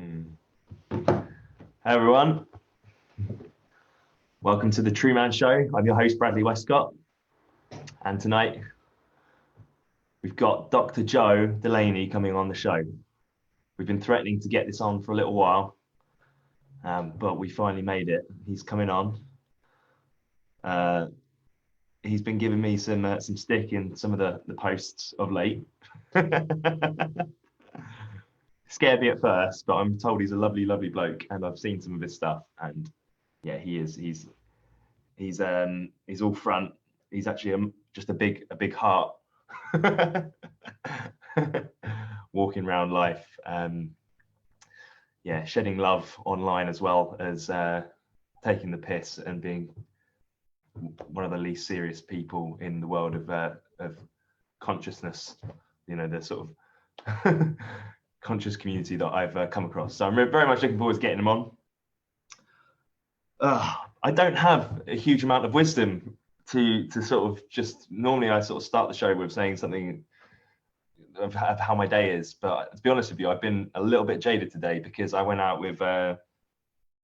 Hey everyone, welcome to the True Man Show. I'm your host Bradley Wescott, and tonight we've got Dr. Joe Delaney coming on the show. We've been threatening to get this on for a little while, but we finally made it. He's coming on. He's been giving me some stick in some of the posts of late. Scared me at first, but I'm told he's a lovely bloke, and I've seen some of his stuff, and yeah, he is. He's all front. He's actually just a big heart, walking around life. Yeah, shedding love online as well as taking the piss and being one of the least serious people in the world of consciousness. You know, the sort of conscious community that I've come across. So I'm very much looking forward to getting him on. I don't have a huge amount of wisdom to sort of just, normally I sort of start the show with saying something of how my day is, but to be honest with you, I've been a little bit jaded today because I went out with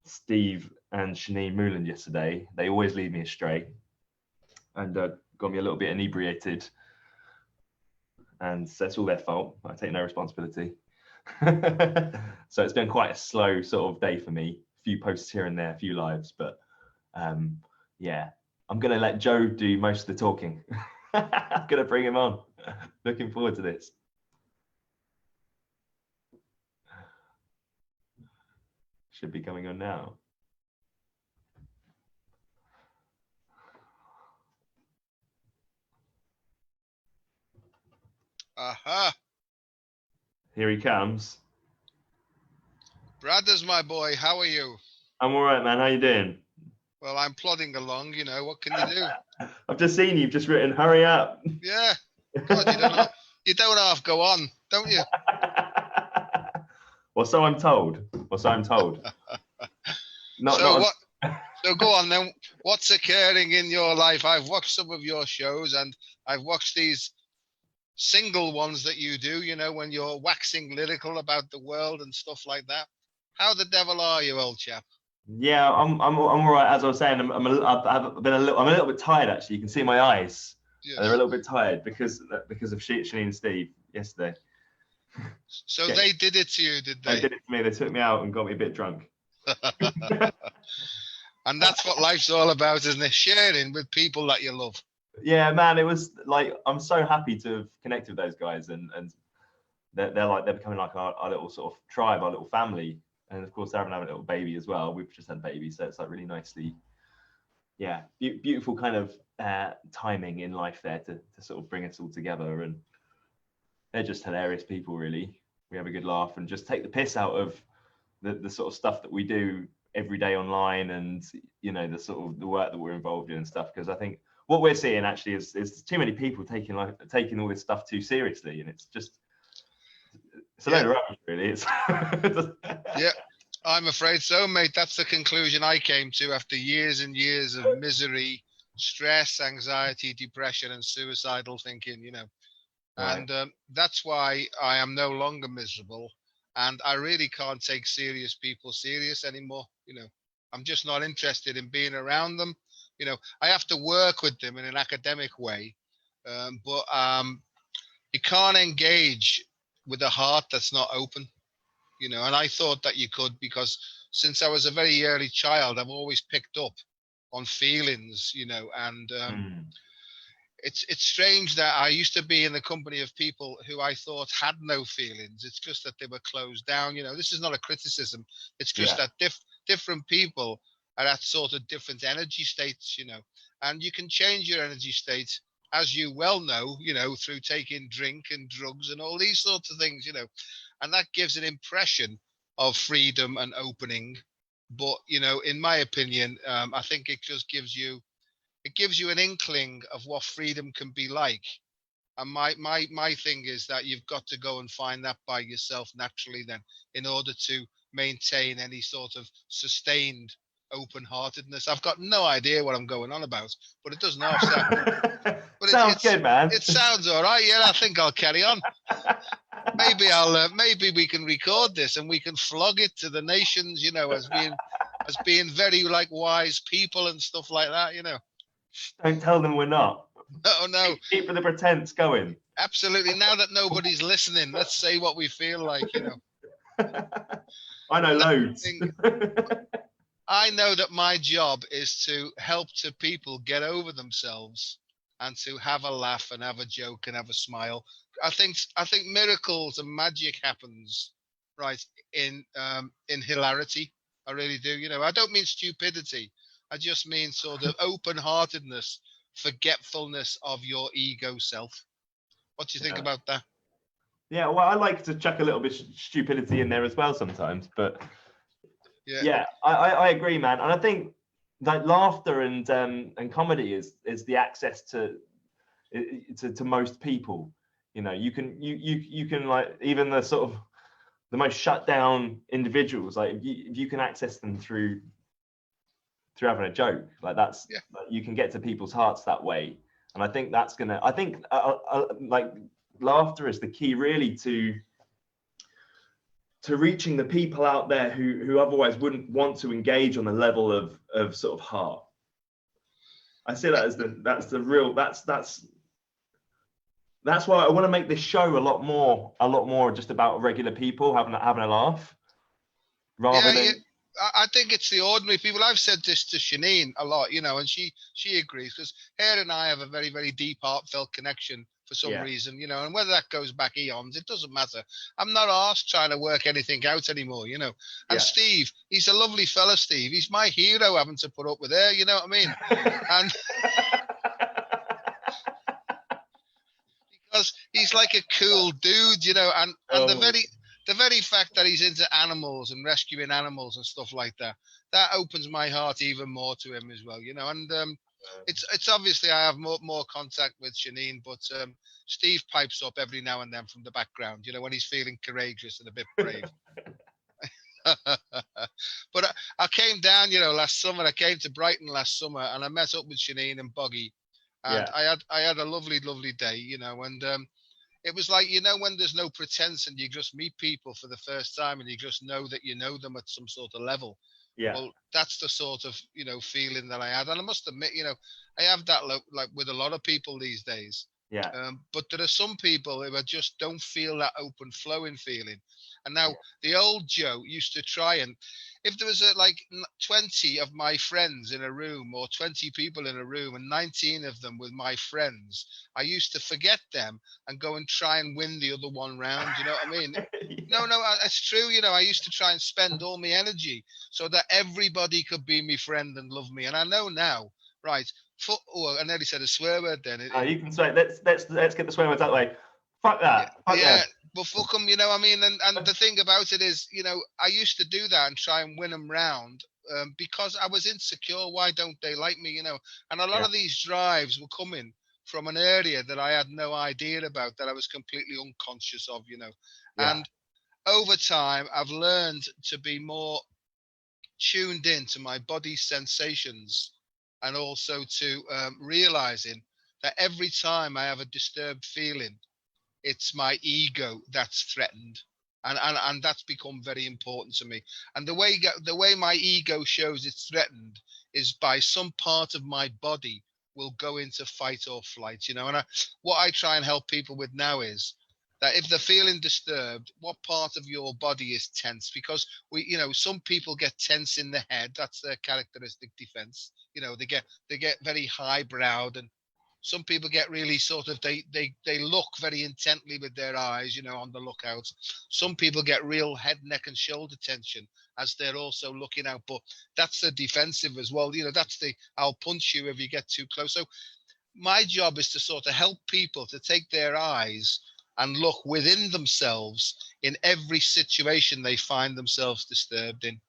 Steve and Shanine Mooland yesterday. They always lead me astray, and got me a little bit inebriated, and that's all their fault. I take no responsibility. So it's been quite a slow sort of day for me. A few posts here and there, a few lives, but yeah, I'm gonna let Joe do most of the talking. I'm gonna bring him on. Looking forward to this. Should be coming on now. Aha. Here he comes. Brothers, my boy, how are you? I'm all right, man. How you doing? Well, I'm plodding along, you know, what can you do? I've just seen you've just written, hurry up. Yeah. God, you don't half go on, don't you? Well, so I'm told. So go on then. What's occurring in your life? I've watched some of your shows and I've watched these single ones that you do, you know, when you're waxing lyrical about the world and stuff like that. How the devil are you, old chap? Yeah, I'm all right. As I was saying, I'm a little bit tired actually. You can see my eyes. Yes. They're a little bit tired because of Shanine and Steve yesterday. So yeah. They did it to you, did they? They did it to me. They took me out and got me a bit drunk. And that's what life's all about, isn't it? Sharing with people that you love. Yeah, man, it was like, I'm so happy to have connected with those guys, and they're becoming like our little sort of tribe, our little family. And of course, they're having a little baby as well. We've just had a baby, so it's like really nicely, yeah, beautiful kind of timing in life there to sort of bring us all together. And they're just hilarious people, really. We have a good laugh and just take the piss out of the sort of stuff that we do every day online, and you know, the sort of the work that we're involved in and stuff. Because I think what we're seeing actually is too many people taking all this stuff too seriously, and it's a load of rubbish, really. It's yeah, I'm afraid so, mate. That's the conclusion I came to after years and years of misery, stress, anxiety, depression, and suicidal thinking, you know. Right. And that's why I am no longer miserable, and I really can't take serious people serious anymore. You know, I'm just not interested in being around them. You know, I have to work with them in an academic way, but you can't engage with a heart that's not open. You know, and I thought that you could, because since I was a very early child, I've always picked up on feelings. You know, and it's strange that I used to be in the company of people who I thought had no feelings. It's just that they were closed down. You know, this is not a criticism. It's just that different people are at sort of different energy states, you know, and you can change your energy state, as you well know, you know, through taking drink and drugs and all these sorts of things, you know, and that gives an impression of freedom and opening. But, you know, in my opinion, I think it just gives you an inkling of what freedom can be like. And my thing is that you've got to go and find that by yourself naturally then, in order to maintain any sort of sustained open-heartedness. I've got no idea what I'm going on about, but it doesn't sound. But sounds good, man. It sounds all right. Yeah, I think I'll carry on. maybe we can record this and we can flog it to the nations, as being very like wise people and stuff like that, Don't tell them we're not. Oh no, Keep the pretense going. absolutely. Now that nobody's listening, let's say what we feel like, I know loads. I know that my job is to help to people get over themselves and to have a laugh and have a joke and have a smile. I think miracles and magic happens, right, in hilarity. I really do. I don't mean stupidity. I just mean sort of open-heartedness, forgetfulness of your ego self. What do you think about that? Yeah, well, I like to chuck a little bit stupidity in there as well sometimes, but yeah, I agree, man. And I think like laughter and comedy is the access to most people. You can like even the sort of the most shut down individuals, like if you can access them through having a joke, like that's like, you can get to people's hearts that way. And I think that's I think like laughter is the key really to reaching the people out there who otherwise wouldn't want to engage on the level of sort of heart. I see that as that's why I want to make this show a lot more just about regular people having a laugh rather than. I think it's the ordinary people. I've said this to Shanine a lot, and she agrees, because her and I have a very, very deep, heartfelt connection for some reason, and whether that goes back eons, it doesn't matter. I'm not arsed trying to work anything out anymore, And Steve, he's a lovely fella, Steve. He's my hero having to put up with her, you know what I mean? And because he's like a cool dude, and the very fact that he's into animals and rescuing animals and stuff like that, that opens my heart even more to him as well, And it's obviously I have more contact with Shanine, but Steve pipes up every now and then from the background, when he's feeling courageous and a bit brave. But I came down, last summer. I came to Brighton last summer, and I met up with Shanine and Boggy, and I had a lovely, lovely day, and it was like, when there's no pretense and you just meet people for the first time and you just know that you know them at some sort of level. Yeah. Well, that's the sort of, feeling that I had. And I must admit, I have that like with a lot of people these days. Yeah. But there are some people who just don't feel that open flowing feeling. And now the old Joe used to try, and if there was like 20 of my friends in a room, or 20 people in a room, and 19 of them with my friends, I used to forget them and go and try and win the other one round. You know what I mean? No, it's true. I used to try and spend all my energy so that everybody could be my friend and love me. And I know now, right? I nearly said a swear word then. You can say, let's get the swear words that way. Fuck that. Yeah. But fuck them, you know what I mean? And the thing about it is, I used to do that and try and win them round because I was insecure. Why don't they like me, And a lot of these drives were coming from an area that I had no idea about, that I was completely unconscious of, And over time, I've learned to be more tuned in to my body's sensations, and also to realizing that every time I have a disturbed feeling, it's my ego that's threatened, and that's become very important to me. And the way my ego shows it's threatened is by some part of my body will go into fight or flight, And what I try and help people with now is that if they're feeling disturbed, what part of your body is tense? Because some people get tense in the head. That's their characteristic defense. They get very highbrowed, and some people get really sort of they look very intently with their eyes, on the lookout. Some people get real head, neck, and shoulder tension as they're also looking out. But that's the defensive as well. That's the I'll punch you if you get too close. So my job is to sort of help people to take their eyes and look within themselves in every situation they find themselves disturbed in,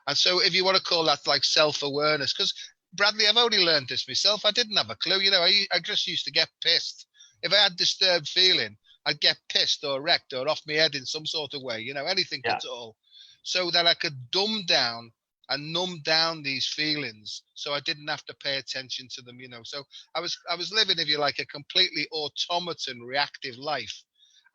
And so if you want to call that like self-awareness, because Bradley, I've only learned this myself. I didn't have a clue. I just used to get pissed. If I had disturbed feeling, I'd get pissed or wrecked or off my head in some sort of way, anything at all, so that I could dumb down and numb down these feelings, so I didn't have to pay attention to them, So I was living, if you like, a completely automaton reactive life.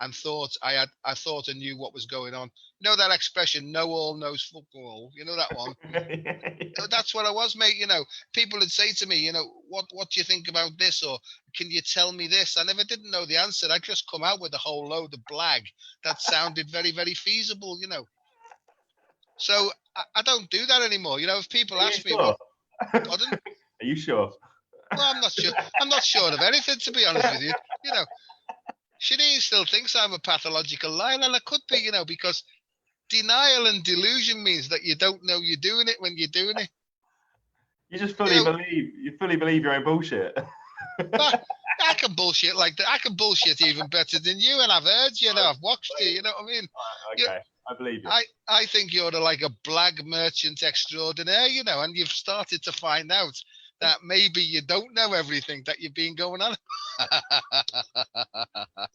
and thought I thought I knew what was going on. You know that expression, "No all knows football." You know that one. That's what I was, mate. People would say to me, what do you think about this, or can you tell me this? I never didn't know the answer. I just come out with a whole load of blag that sounded very, very feasible. So I don't do that anymore. If people Are you ask me sure? what, pardon? Are you sure? Well, I'm not sure. I'm not sure of anything, to be honest with you. Shireen still thinks I'm a pathological liar, and I could be, because denial and delusion means that you don't know you're doing it when you're doing it. You just You fully know, believe. You fully believe your own bullshit. I, I can bullshit like that. I can bullshit even better than you, and I've heard you. I've watched you. You know what I mean? You, Okay, I believe you. I think you're like a blag merchant extraordinaire, and you've started to find out that maybe you don't know everything that you've been going on.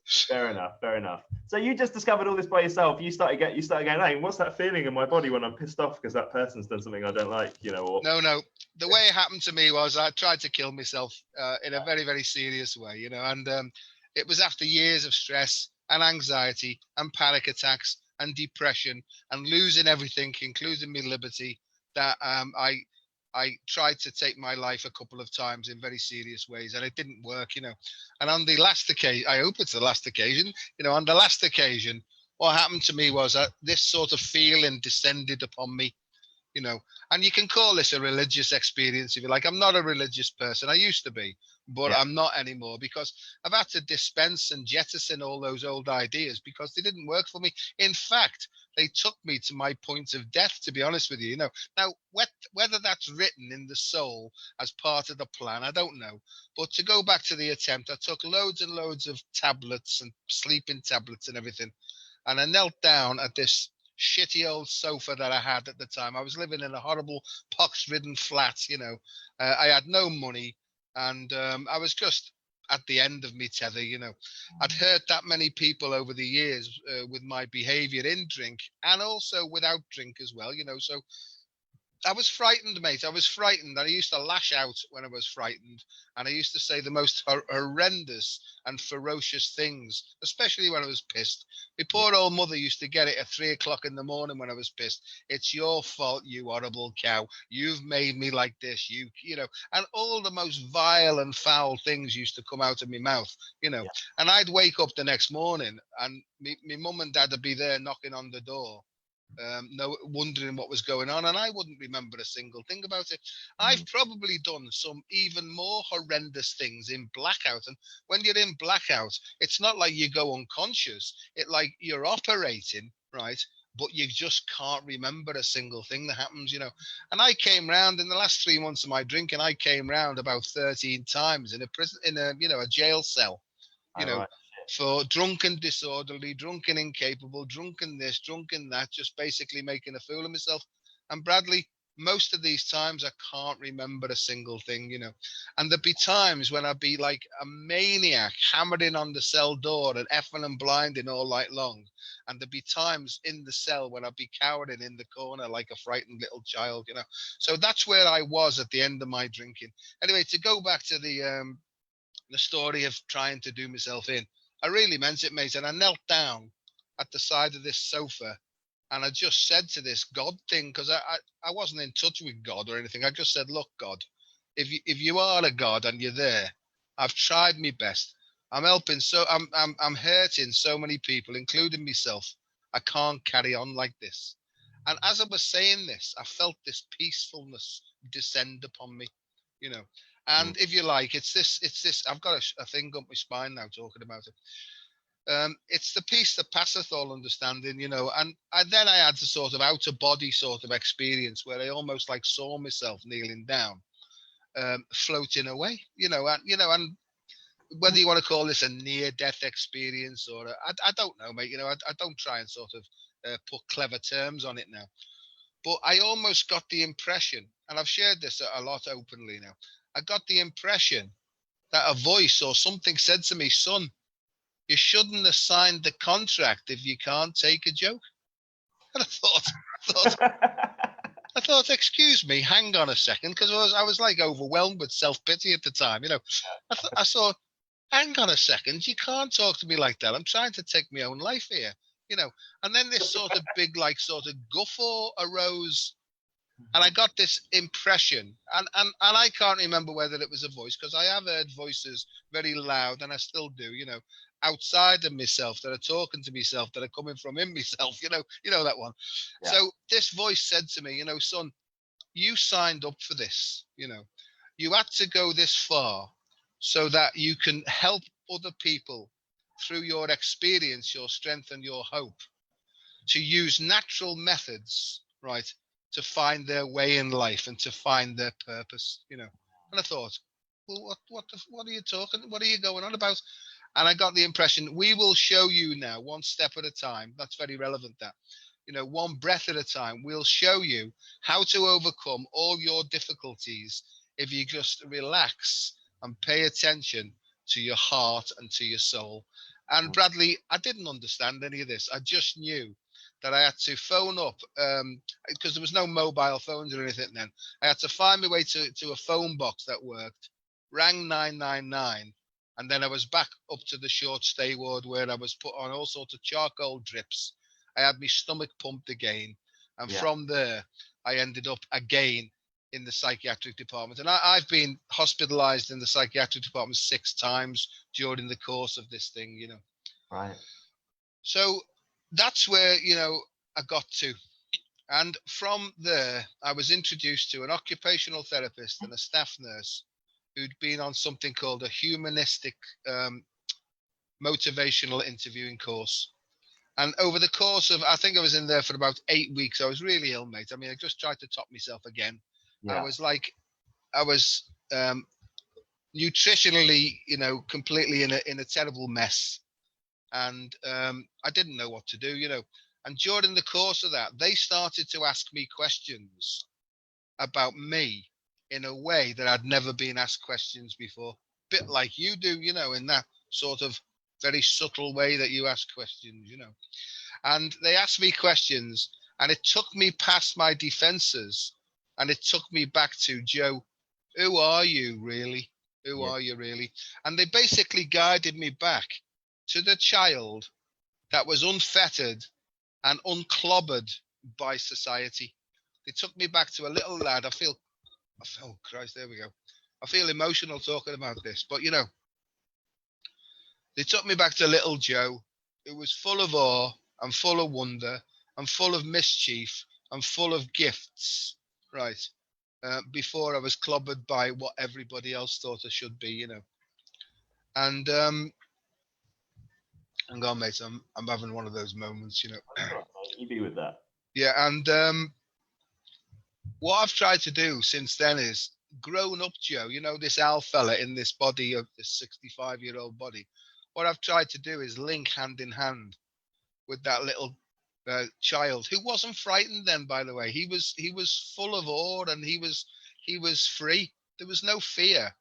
Fair enough. Fair enough. So you just discovered all this by yourself. You started going, hey, what's that feeling in my body when I'm pissed off because that person's done something I don't like, Or No. The way it happened to me was I tried to kill myself in a very, very serious way, and it was after years of stress and anxiety and panic attacks and depression and losing everything, including my liberty, that I tried to take my life a couple of times in very serious ways, and it didn't work. And on the last occasion, I hope it's the last occasion, on the last occasion, what happened to me was that this sort of feeling descended upon me, you know, and you can call this a religious experience if you like. I'm not a religious person. I used to be, but Yeah. I'm not anymore because I've had to dispense and jettison all those old ideas because they didn't work for me. In fact, they took me to my point of death, to be honest with you. Now, whether that's written in the soul as part of the plan, I don't know. But to go back to the attempt, I took loads and loads of tablets and sleeping tablets and everything. And I knelt down at this shitty old sofa that I had at the time. I was living in a horrible pox-ridden flat. I had no money, and I was just at the end of me tether. I'd hurt that many people over the years with my behaviour in drink and also without drink as well. So I was frightened, mate. I was frightened. I used to lash out when I was frightened. And I used to say the most horrendous and ferocious things, especially when I was pissed. My poor old mother used to get it at 3 o'clock in the morning when I was pissed. It's your fault, you horrible cow. You've made me like this. And all the most vile and foul things used to come out of my mouth. And I'd wake up the next morning and my mum and dad would be there knocking on the door, wondering what was going on, and I wouldn't remember a single thing about it. I've probably done some even more horrendous things in blackout, and when you're in blackout, it's not like you go unconscious. It like you're operating, right? But you just can't remember a single thing that happens. And I came round in the last 3 months of my drinking. I came round about 13 times in a prison, in a jail cell. you All know, right. for drunken disorderly, drunken incapable, drunken this, drunken that, just basically making a fool of myself. And Bradley, most of these times I can't remember a single thing. And there'd be times when I'd be like a maniac hammering on the cell door and effing and blinding all night long. And there'd be times in the cell when I'd be cowering in the corner like a frightened little child. So that's where I was at the end of my drinking. Anyway, to go back to the story of trying to do myself in. I really meant it, mate. And I knelt down at the side of this sofa and I just said to this God thing, because I wasn't in touch with God or anything. I just said, look, God, if you are a God and you're there, I've tried my best. I'm helping I'm hurting so many people, including myself. I can't carry on like this. And as I was saying this, I felt this peacefulness descend upon me. And if you like, it's this. I've got a thing up my spine now talking about it. It's the peace that passeth all understanding. And then I had a sort of outer body sort of experience where I almost like saw myself kneeling down, floating away. And whether you want to call this a near-death experience or I don't know, mate. I don't try and sort of put clever terms on it now. But I almost got the impression, and I've shared this a lot openly now, I got the impression that a voice or something said to me, son, you shouldn't have signed the contract if you can't take a joke. And I thought, excuse me, hang on a second, because I was like overwhelmed with self-pity at the time. I thought, hang on a second, you can't talk to me like that. I'm trying to take my own life here, you know. And then this sort of big, like, sort of guffaw arose, and I got this impression, and I can't remember whether it was a voice, because I have heard voices very loud, and I still do, you know, outside of myself, that are talking to myself, that are coming from in myself, you know that one. Yeah. So this voice said to me, you know, son, you signed up for this, you know, you had to go this far so that you can help other people through your experience, your strength, and your hope, to use natural methods, right, to find their way in life and to find their purpose, you know. And I thought, well, what are you talking? What are you going on about? And I got the impression, we will show you now, one step at a time. That's very relevant. That, you know, one breath at a time. We'll show you how to overcome all your difficulties if you just relax and pay attention to your heart and to your soul. And Bradley, I didn't understand any of this. I just knew that I had to phone up, because there was no mobile phones or anything then. I had to find my way to a phone box that worked, rang 999, and then I was back up to the short stay ward, where I was put on all sorts of charcoal drips. I had my stomach pumped again. And Yeah. from there, I ended up again in the psychiatric department. And I've been hospitalized in the psychiatric department 6 times during the course of this thing, you know. Right. So that's where, you know, I got to. And from there, I was introduced to an occupational therapist and a staff nurse who'd been on something called a humanistic motivational interviewing course. And over the course of, I think I was in there for about 8 weeks. I was really ill, mate. I mean, I just tried to top myself again. I Yeah. was like, I was nutritionally, you know, completely in a terrible mess. And I didn't know what to do, you know. And during the course of that, they started to ask me questions about me in a way that I'd never been asked questions before. Bit like you do, you know, in that sort of very subtle way that you ask questions, you know. And they asked me questions, and it took me past my defenses, and it took me back to, Joe, who are you really? Who Yeah. are you really? And they basically guided me back to the child that was unfettered and unclobbered by society. They took me back to a little lad. Oh Christ, there we go. I feel emotional talking about this, but you know, they took me back to little Joe, who was full of awe and full of wonder and full of mischief and full of gifts, right? Before I was clobbered by what everybody else thought I should be, you know. And hang on, mate, I'm having one of those moments, you know. That's all right, mate. You be with that. Yeah, and what I've tried to do since then is, grown up Joe, you know, this Al fella in this body of this 65-year-old body. What I've tried to do is link hand in hand with that little child who wasn't frightened then. By the way, he was full of awe, and he was free. There was no fear,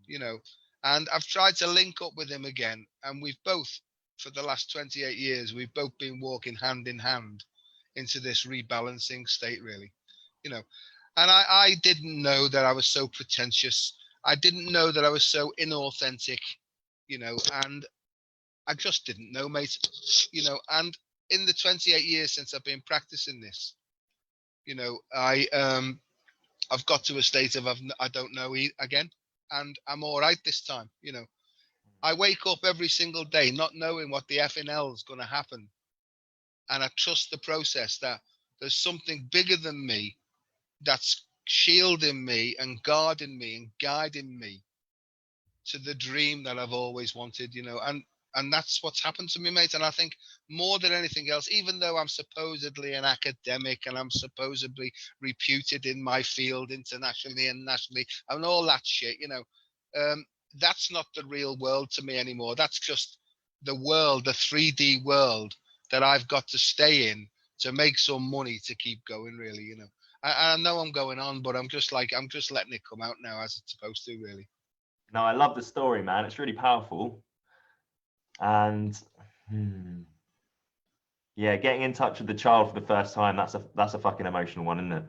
you know. And I've tried to link up with him again, and we've both, for the last 28 years, we've both been walking hand in hand into this rebalancing state, really, you know. And I didn't know that I was so pretentious. I didn't know that I was so inauthentic, you know, and I just didn't know, mate, you know. And in the 28 years since I've been practicing this, you know, I've got to a state of I don't know again, and I'm all right this time, you know. I wake up every single day not knowing what the effing hell is going to happen, and I trust the process, that there's something bigger than me that's shielding me and guarding me and guiding me to the dream that I've always wanted, you know. And that's what's happened to me, mate. And I think more than anything else, even though I'm supposedly an academic and I'm supposedly reputed in my field internationally and nationally and all that shit, you know, that's not the real world to me anymore. That's just the world, the 3D world that I've got to stay in to make some money to keep going, really, you know. I know I'm going on, but I'm just letting it come out now as it's supposed to, really. No, I love the story, man. It's really powerful. And yeah, getting in touch with the child for the first time, that's a fucking emotional one, isn't it?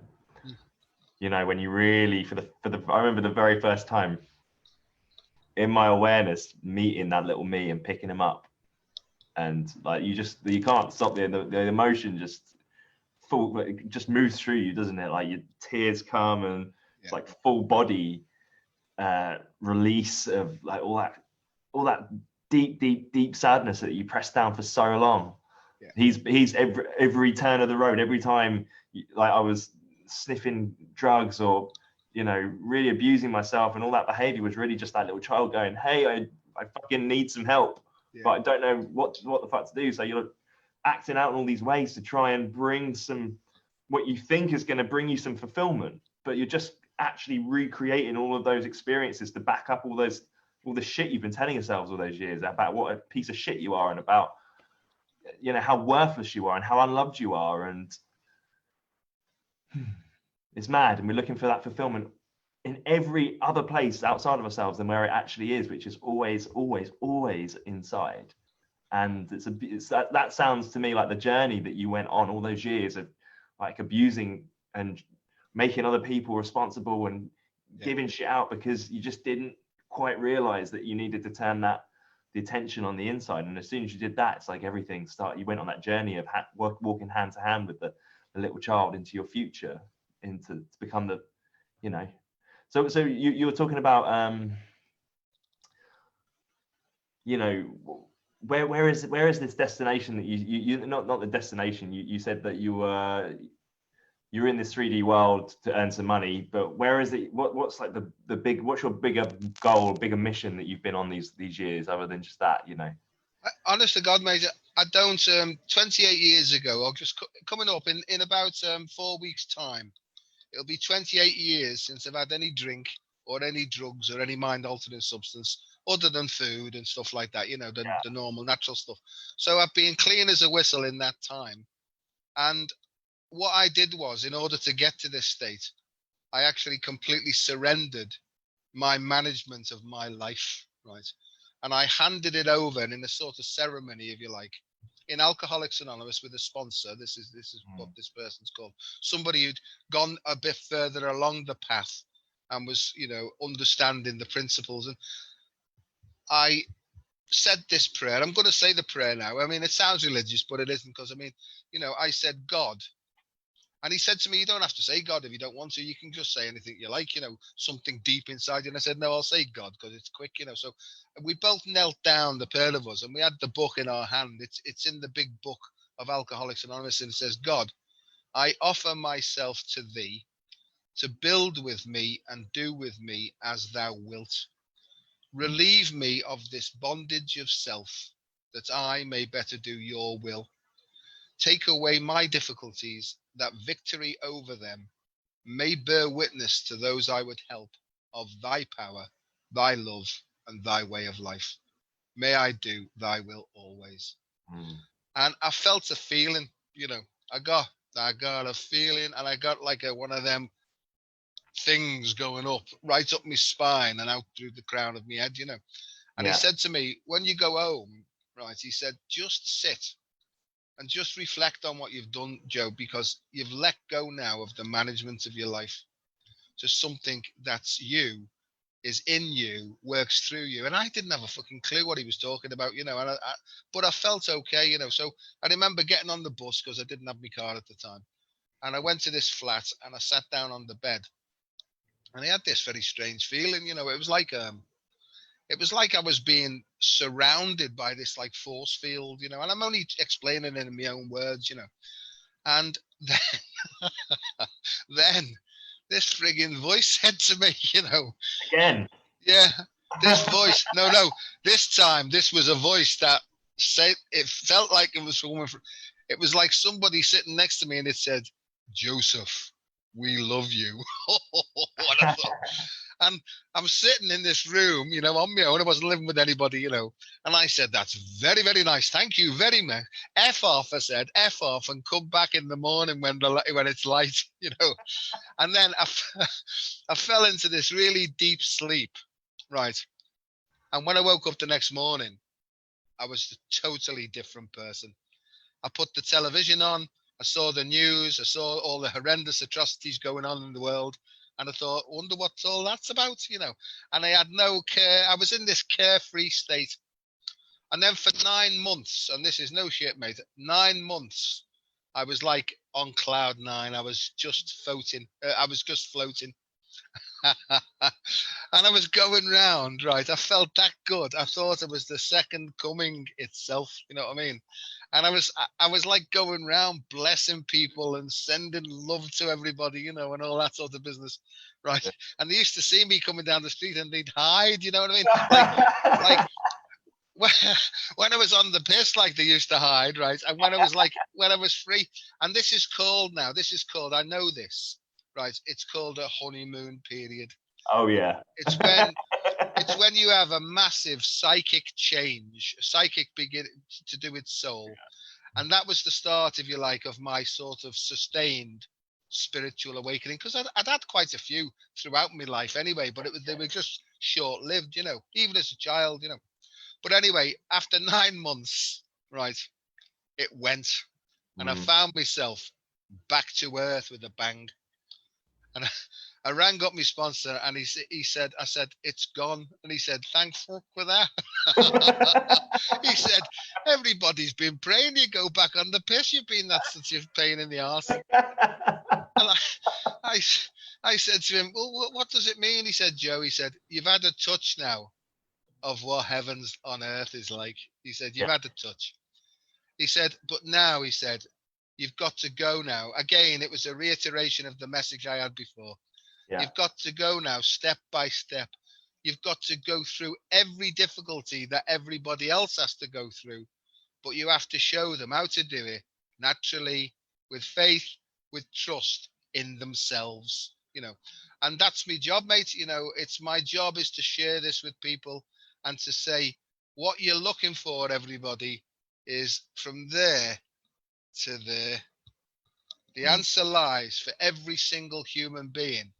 You know, when you really I remember the very first time in my awareness, meeting that little me and picking him up, and like you can't stop the emotion just moves through you, doesn't it? Like your tears come, and it's like full body release of like all that deep sadness that you pressed down for so long. He's every turn of the road, every time like I was sniffing drugs or really abusing myself, and all that behavior was really just that little child going, hey, I fucking need some help, but I don't know what the fuck to do. So you're acting out in all these ways to try and bring some, what you think is going to bring you some fulfillment, but you're just actually recreating all of those experiences to back up all the shit you've been telling yourselves all those years about what a piece of shit you are, and about how worthless you are and how unloved you are. And it's mad, and we're looking for that fulfillment in every other place outside of ourselves than where it actually is, which is always inside. And that sounds to me like the journey that you went on all those years of like abusing and making other people responsible and giving shit out because you just didn't quite realize that you needed to turn the attention on the inside. And as soon as you did that, it's like everything started. You went on that journey of walking hand to hand with the little child into your future, to become the, So you were talking about, where is this destination that you not the destination, you said that you're in this 3D world to earn some money, but where is it? What's like what's your bigger goal, bigger mission that you've been on these years, other than just that, Honest to God, mate, I don't. 28 years ago, or just coming up in about 4 weeks' time, it'll be 28 years since I've had any drink or any drugs or any mind-altering substance other than food and stuff like that. The normal, natural stuff. So I've been clean as a whistle in that time. And what I did was, in order to get to this state, I actually completely surrendered my management of my life, right? And I handed it over, and in a sort of ceremony, if you like, in Alcoholics Anonymous with a sponsor. This is what this person's called. Somebody who'd gone a bit further along the path and was, understanding the principles. And I said this prayer. I'm going to say the prayer now. I mean, it sounds religious, but it isn't, because I said, God. And he said to me, you don't have to say God if you don't want to. You can just say anything you like, something deep inside you. And I said, no, I'll say God because it's quick, So we both knelt down, the pair of us, and we had the book in our hand. It's in the big book of Alcoholics Anonymous, and it says, God, I offer myself to thee to build with me and do with me as thou wilt. Relieve me of this bondage of self, that I may better do your will. Take away my difficulties, that victory over them may bear witness to those I would help of thy power, thy love, and thy way of life. May I do thy will always. And I felt a feeling, I got a feeling, and I got like one of them things going up, right up my spine and out through the crown of my head, And he said to me, when you go home, right, he said, just sit and just reflect on what you've done, Joe, because you've let go now of the management of your life to something that's you, is in you, works through you. And I didn't have a fucking clue what he was talking about, but I felt okay, So I remember getting on the bus, because I didn't have my car at the time. And I went to this flat and I sat down on the bed. And I had this very strange feeling, it was like I was being surrounded by this like force field, and I'm only explaining it in my own words, And then this frigging voice said to me, again, this voice, no, this time, this was a voice that said, it felt like it was it was like somebody sitting next to me, and it said, Joseph, we love you. What a thought. And I'm sitting in this room, on my own. I wasn't living with anybody, And I said, that's very, very nice. Thank you very much. F off, I said, F off, and come back in the morning when it's light, And then I fell into this really deep sleep, right? And when I woke up the next morning, I was a totally different person. I put the television on. I saw the news. I saw all the horrendous atrocities going on in the world. And I thought, wonder what's all that's about, And I had no care. I was in this carefree state. And then for 9 months, and this is no shit, mate, 9 months, I was like on cloud nine. I was just floating. I was just floating. And I was going round, right? I felt that good. I thought it was the second coming itself. You know what I mean? And I was like going round blessing people and sending love to everybody, and all that sort of business, right? And they used to see me coming down the street and they'd hide. You know what I mean? Like when I was on the piss, like they used to hide, right? And when I was free, and this is called, I know this, right? It's called a honeymoon period. Oh yeah. It's when you have a massive psychic change, begin to do with soul. And that was the start, if you like, of my sort of sustained spiritual awakening, because I'd had quite a few throughout my life anyway, but they were just short-lived, even as a child. But anyway, after 9 months, right, it went, and I found myself back to earth with a bang. And I rang up my sponsor, and I said, it's gone. And he said, thank fuck for that. He said, everybody's been praying you go back on the piss. You've been that such a pain in the arse. And I said to him, well, what does it mean? He said, Joe, you've had a touch now of what heavens on earth is like. He said, you've had a touch. He said, but now, he said, you've got to go now. Again, it was a reiteration of the message I had before. Yeah. You've got to go now, step by step. You've got to go through every difficulty that everybody else has to go through, but you have to show them how to do it naturally, with faith, with trust in themselves, And that's my job, mate. It's my job is to share this with people and to say what you're looking for, everybody, is from there to there. The answer lies for every single human being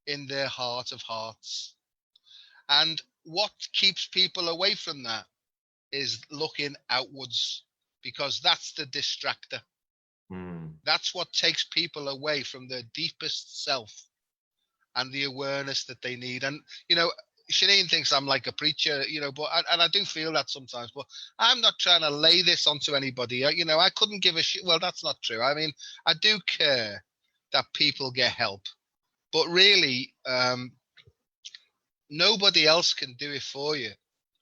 in their heart of hearts. And what keeps people away from that is looking outwards, because that's the distractor. That's what takes people away from their deepest self and the awareness that they need. And, Shanine thinks I'm like a preacher, but I do feel that sometimes, but I'm not trying to lay this onto anybody. I couldn't give a shit. Well, that's not true. I mean, I do care that people get help, but really, nobody else can do it for you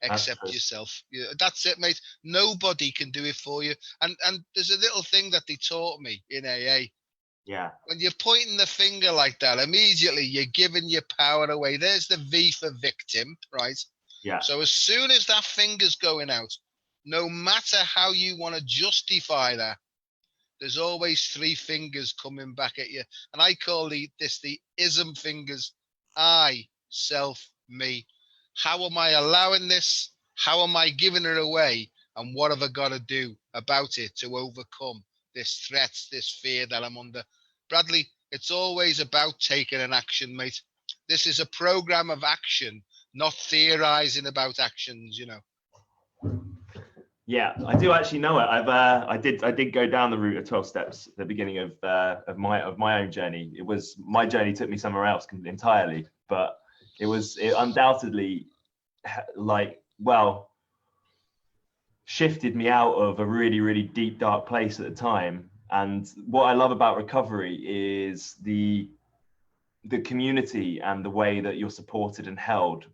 except yourself. That's it, mate. Nobody can do it for you. And there's a little thing that they taught me in AA. Yeah. When you're pointing the finger like that, immediately you're giving your power away. There's the V for victim, right? Yeah. So as soon as that finger's going out, no matter how you want to justify that, there's always three fingers coming back at you. And I call this the ism fingers. I, self, me. How am I allowing this? How am I giving it away? And what have I got to do about it to overcome this threat, this fear that I'm under? Bradley, it's always about taking an action, mate. This is a program of action, not theorizing about actions, Yeah, I do actually know it. I did go down the route of 12 steps at the beginning of my own journey. My journey took me somewhere else entirely, but it undoubtedly shifted me out of a really, really deep, dark place at the time. And what I love about recovery is the community and the way that you're supported and held.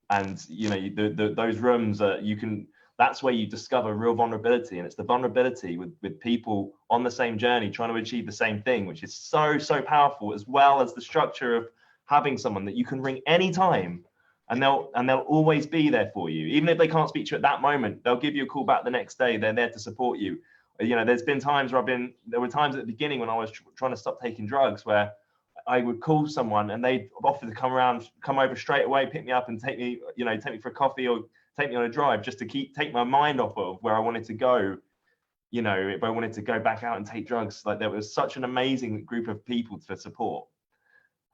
And those rooms that that's where you discover real vulnerability, and it's the vulnerability with people on the same journey trying to achieve the same thing, which is so powerful, as well as the structure of having someone that you can ring anytime, and they'll always be there for you. Even if they can't speak to you at that moment, they'll give you a call back the next day. They're there to support you. There's been times where there were times at the beginning when I was trying to stop taking drugs, where I would call someone and they'd offer to come over straight away, pick me up and take me for a coffee or take me on a drive, just to take my mind off of where I wanted to go. If I wanted to go back out and take drugs, like, there was such an amazing group of people for support.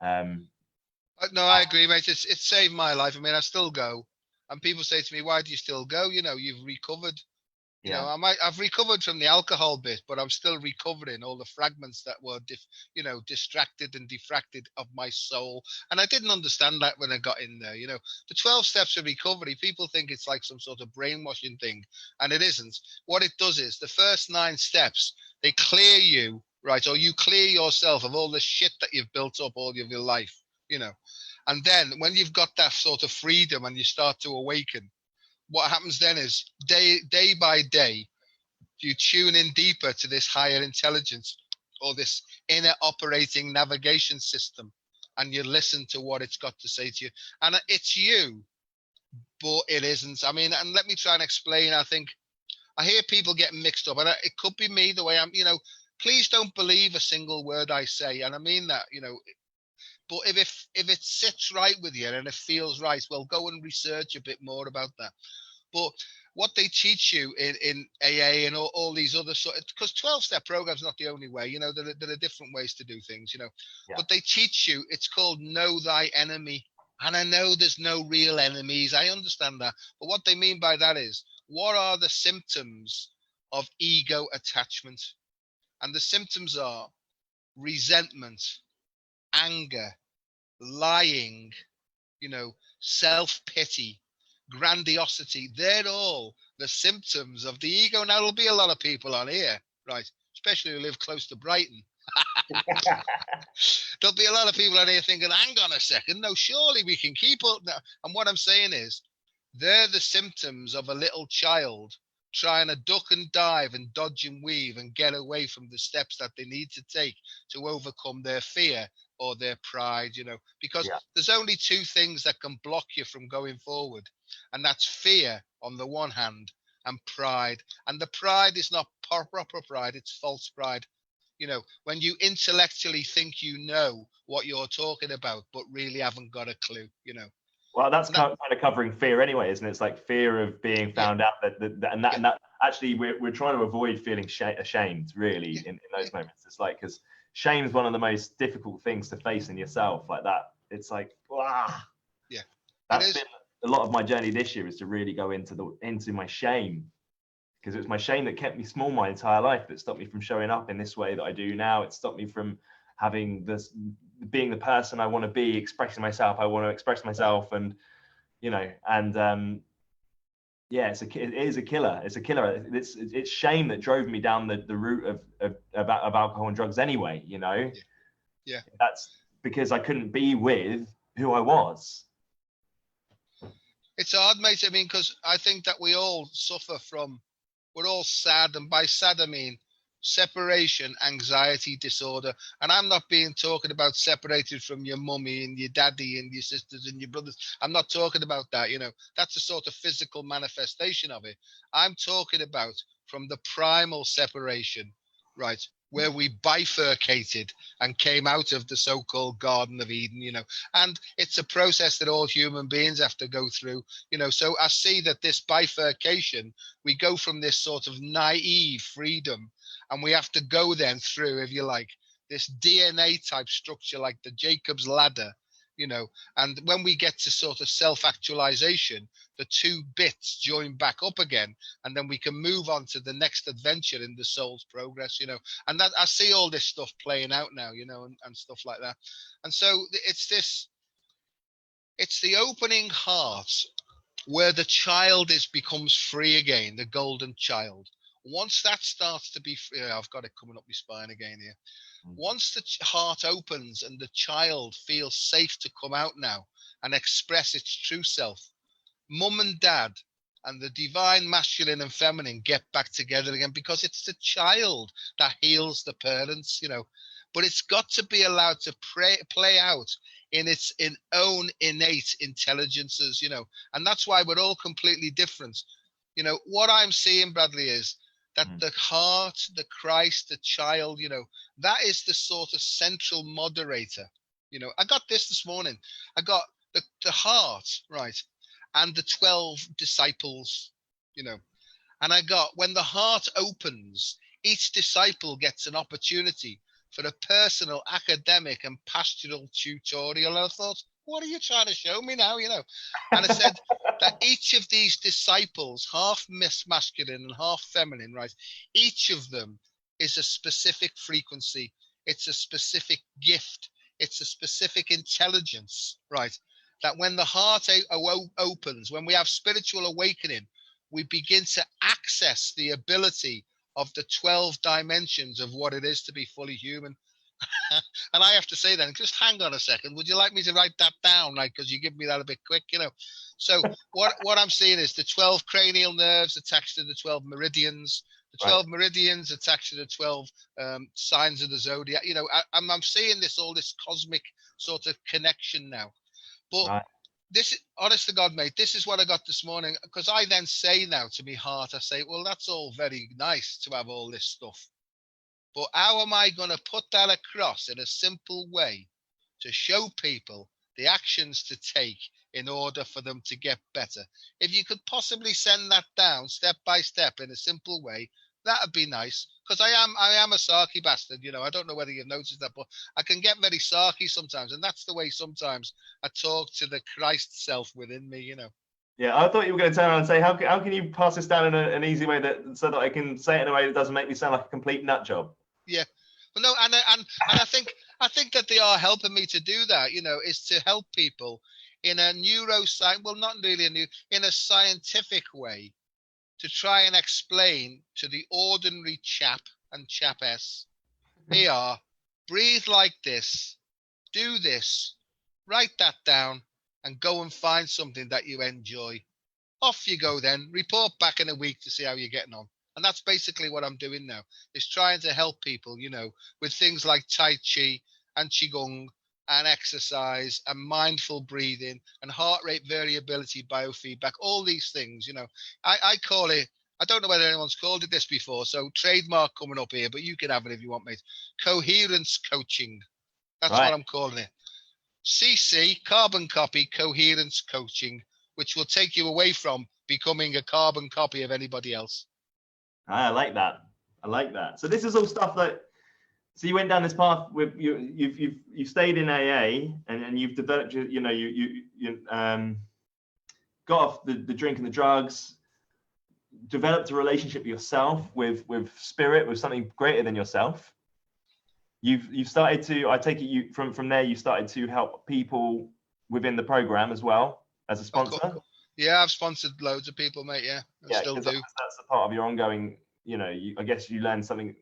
No, I agree, mate. It saved my life. I mean, I still go, and people say to me, why do you still go? You've recovered. You know, I've recovered from the alcohol bit, but I'm still recovering all the fragments that were, distracted and diffracted of my soul. And I didn't understand that when I got in there. The 12 steps of recovery, people think it's like some sort of brainwashing thing, and it isn't. What it does is the first 9 steps, they clear you, right? Or you clear yourself of all the shit that you've built up all of your life, And then when you've got that sort of freedom and you start to awaken, what happens then is day by day, you tune in deeper to this higher intelligence or this inner operating navigation system, and you listen to what it's got to say to you. And it's you, but it isn't. I mean, and let me try and explain. I think I hear people getting mixed up, and it could be me the way I'm, please don't believe a single word I say. And I mean that, but if it sits right with you and it feels right, well, go and research a bit more about that. But what they teach you in AA and all these other because 12-step program's not the only way, there are different ways to do things, but they teach you, it's called know thy enemy. And I know there's no real enemies. I understand that. But what they mean by that is, what are the symptoms of ego attachment? And the symptoms are resentment, anger, lying, self-pity, grandiosity. They're all the symptoms of the ego. Now, there'll be a lot of people on here, right, especially who live close to Brighton. There'll be a lot of people on here thinking, hang on a second, no, surely we can keep up now. And what I'm saying is, they're the symptoms of a little child trying to duck and dive and dodge and weave and get away from the steps that they need to take to overcome their fear or their pride, because there's only 2 things that can block you from going forward. And that's fear on the one hand and pride. And the pride is not proper pride, it's false pride. When you intellectually think you know what you're talking about, but really haven't got a clue, Well, that's kind of covering fear anyway, isn't it? It's like fear of being found out and that actually we're trying to avoid feeling ashamed really in those moments. It's like, because shame is one of the most difficult things to face in yourself like that. It's like, that's been a lot of my journey this year, is to really go into my shame, because it was my shame that kept me small my entire life, that stopped me from showing up in this way that I do now. It stopped me from having this, being the person I want to be, expressing myself. I want to express myself, and it is a killer. It's a killer. It's shame that drove me down the route of alcohol and drugs anyway. That's because I couldn't be with who I was. It's hard, mate. I mean, because I think that we all suffer from, we're all sad, and by sad I mean separation anxiety disorder. And I'm not talking about separated from your mummy and your daddy and your sisters and your brothers. I'm not talking about that. That's a sort of physical manifestation of it. I'm talking about from the primal separation, right, where we bifurcated and came out of the so-called Garden of Eden, and it's a process that all human beings have to go through, so I see that this bifurcation, we go from this sort of naive freedom, and we have to go then through, if you like, this DNA type structure, like the Jacob's ladder, and when we get to sort of self-actualization, the 2 bits join back up again, and then we can move on to the next adventure in the soul's progress, and that I see all this stuff playing out now, and stuff like that. And so it's the opening heart where the child becomes free again, the golden child. Once that starts to be free, I've got it coming up my spine again here. Once the heart opens and the child feels safe to come out now and express its true self, mum and dad and the divine masculine and feminine get back together again, because it's the child that heals the parents, but it's got to be allowed to play out in its own innate intelligences, and that's why we're all completely different. What I'm seeing, Bradley, is that the heart, the Christ, the child, that is the sort of central moderator. I got this morning. I got the heart, right, and the 12 disciples, and I got, when the heart opens, each disciple gets an opportunity for a personal, academic, and pastoral tutorial. And I thought, what are you trying to show me now? And I said that each of these disciples, half masculine and half feminine, right? Each of them is a specific frequency. It's a specific gift. It's a specific intelligence, right? That when the heart opens, when we have spiritual awakening, we begin to access the ability of the 12 dimensions of what it is to be fully human. And I have to say then, just hang on a second. Would you like me to write that down? Like, because you give me that a bit quick, So what I'm seeing is the 12 cranial nerves attached to the 12 meridians, the 12 meridians attached to the 12 signs of the zodiac. I'm seeing all this cosmic sort of connection now. But this, honest to God, mate, this is what I got this morning. Because I then say now to me heart, I say, well, that's all very nice to have all this stuff. But how am I going to put that across in a simple way to show people the actions to take in order for them to get better? If you could possibly send that down step by step in a simple way, that would be nice. Because I am a sarky bastard, I don't know whether you've noticed that, but I can get very sarky sometimes. And that's the way sometimes I talk to the Christ self within me. Yeah, I thought you were going to turn around and say, how can you pass this down in an easy way so that I can say it in a way that doesn't make me sound like a complete nut job? Yeah, but no, and I think that they are helping me to do that. Is to help people in a neuroscience, well, not really in a scientific way, to try and explain to the ordinary chap and chapess, here, breathe like this, do this, write that down, and go and find something that you enjoy. Off you go then. Report back in a week to see how you're getting on. And that's basically what I'm doing now, is trying to help people, with things like Tai Chi and Qigong and exercise and mindful breathing and heart rate variability biofeedback, all these things, I call it, I don't know whether anyone's called it this before, so trademark coming up here, but you can have it if you want, mate. Coherence coaching. That's what I'm calling it. CC, carbon copy, coherence coaching, which will take you away from becoming a carbon copy of anybody else. I like that. So this is all stuff so you went down this path with you've stayed in AA and you've developed you got off the drink and the drugs, developed a relationship with yourself, with spirit, with something greater than yourself. You've started to, I take it from there you started to help people within the program as well as a sponsor. Yeah, I've sponsored loads of people, mate. Yeah, still do. That's a part of your ongoing, I guess you learn something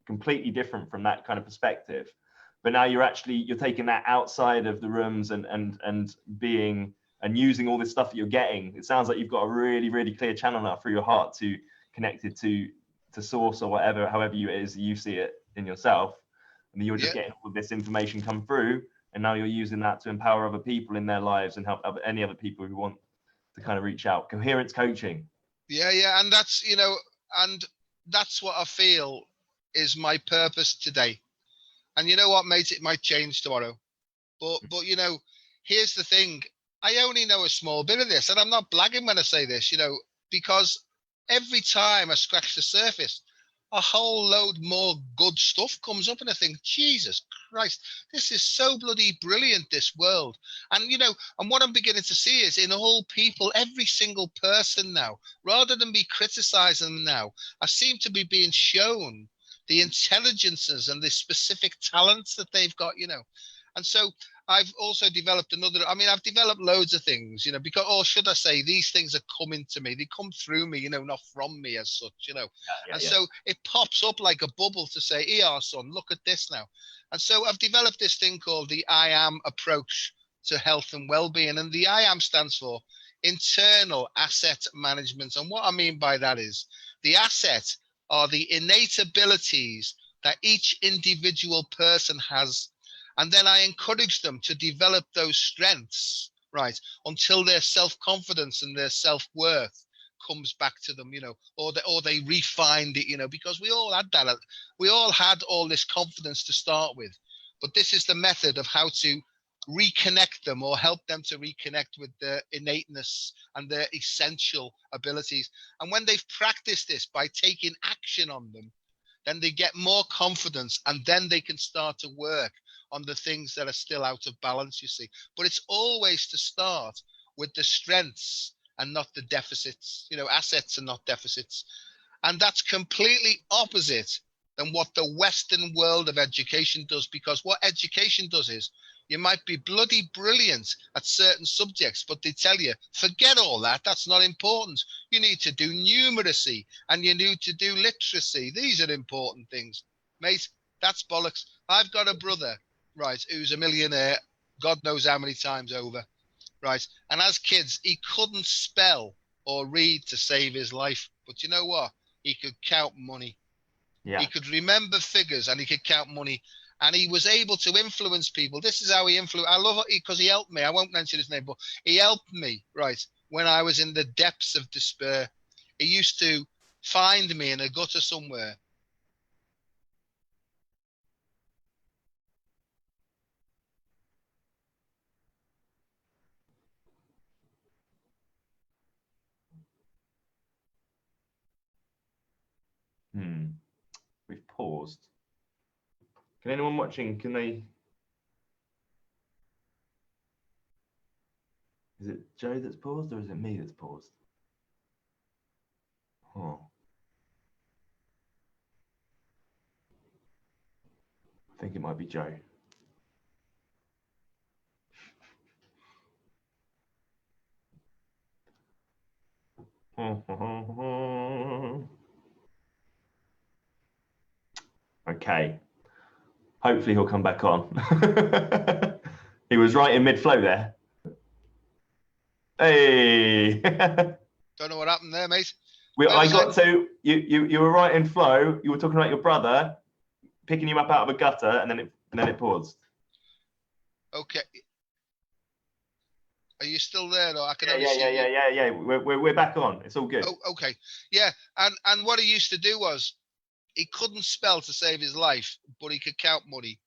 completely different from that kind of perspective. But now you're taking that outside of the rooms and being and using all this stuff that you're getting. It sounds like you've got a really, really clear channel now through your heart to connect it to source or whatever, however it is you see it in yourself. And you're just getting all this information come through, and now you're using that to empower other people in their lives and help any other people who want to kind of reach out. Coherence coaching. Yeah, and that's and that's what I feel is my purpose today. And you know what, mate, it might change tomorrow. But here's the thing. I only know a small bit of this, and I'm not blagging when I say this, because every time I scratch the surface, a whole load more good stuff comes up, and I think, Jesus Christ, this is so bloody brilliant, this world. And and what I'm beginning to see is in all people, every single person now, rather than be criticizing them now, I seem to be being shown the intelligences and the specific talents that they've got, And so I've also developed I've developed loads of things, because, or should I say, these things are coming to me. They come through me, not from me as such, So it pops up like a bubble to say, here, son, look at this now. And so I've developed this thing called the I Am approach to health and well-being. And the I Am stands for internal asset management. And what I mean by that is the asset are the innate abilities that each individual person has. And then I encourage them to develop those strengths, right, until their self-confidence and their self-worth comes back to them, or they refined it, because we all had that. We all had all this confidence to start with. But this is the method of how to reconnect them or help them to reconnect with their innateness and their essential abilities. And when they've practiced this by taking action on them, then they get more confidence, and then they can start to work on the things that are still out of balance, you see. But it's always to start with the strengths and not the deficits, assets and not deficits. And that's completely opposite than what the Western world of education does, because what education does is you might be bloody brilliant at certain subjects, but they tell you, forget all that. That's not important. You need to do numeracy and you need to do literacy. These are important things. Mate, that's bollocks. I've got a brother, right, who's a millionaire, God knows how many times over, right? And as kids, he couldn't spell or read to save his life. But you know what? He could count money. Yeah. He could remember figures and he could count money. And he was able to influence people. This is how he influenced. I love it because he helped me. I won't mention his name, but he helped me, right, when I was in the depths of despair. He used to find me in a gutter somewhere. We've paused. Can anyone watching, can they... Is it Joe that's paused or is it me that's paused? Oh. I think it might be Joe. Okay. Hopefully he'll come back on. He was right in mid-flow there. Hey. Don't know what happened there, mate. So you were right in flow. You were talking about your brother picking you up out of a gutter, and then it paused. Okay. Are you still there? Or I can Yeah. We're back on. It's all good. Oh, okay. Yeah. And what he used to do was he couldn't spell to save his life, but he could count money.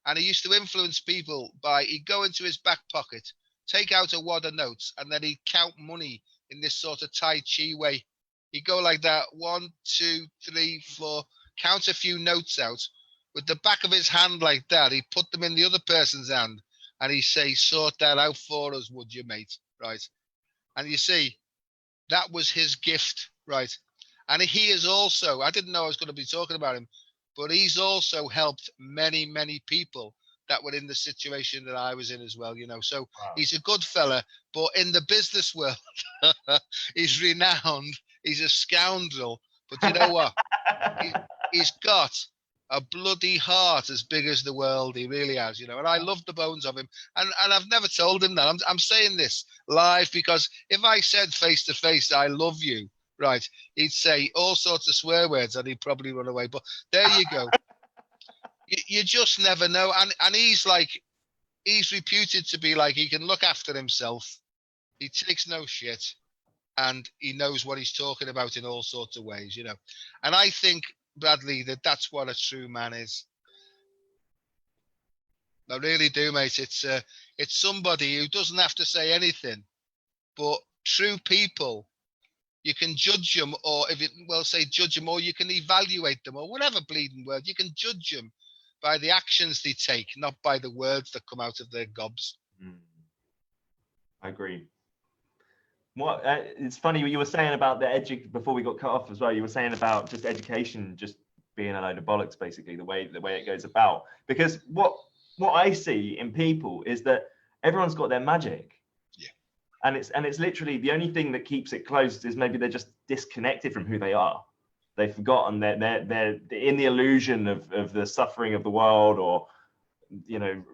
And he used to influence people by he'd go into his back pocket, take out a wad of notes, and then he'd count money in this sort of Tai Chi way. He'd go like that, 1, 2, 3, 4, count a few notes out. With the back of his hand like that, he'd put them in the other person's hand, and he'd say, sort that out for us, would you, mate? Right. And you see, that was his gift, right? And he is also, I didn't know I was going to be talking about him, but he's also helped many, many people that were in the situation that I was in as well, So wow. He's a good fella, but in the business world, he's renowned. He's a scoundrel. But you know what? He's got a bloody heart as big as the world. He really has, And I love the bones of him. And I've never told him that. I'm saying this live because if I said face to face, I love you, right, he'd say all sorts of swear words and he'd probably run away. But there you go. You just never know. And he's reputed to be like, he can look after himself. He takes no shit. And he knows what he's talking about in all sorts of ways, And I think, Bradley, that's what a true man is. I really do, mate. It's somebody who doesn't have to say anything, but true people, you can judge them, or judge them, or you can evaluate them, or whatever bleeding word. You can judge them by the actions they take, not by the words that come out of their gobs. I agree. What it's funny what you were saying about the before we got cut off as well. You were saying about just education just being a load of bollocks, basically the way it goes about. Because what I see in people is that everyone's got their magic. Yeah. And it's literally the only thing that keeps it closed is maybe they're just disconnected from who they are. They've forgotten they're in the illusion of the suffering of the world, or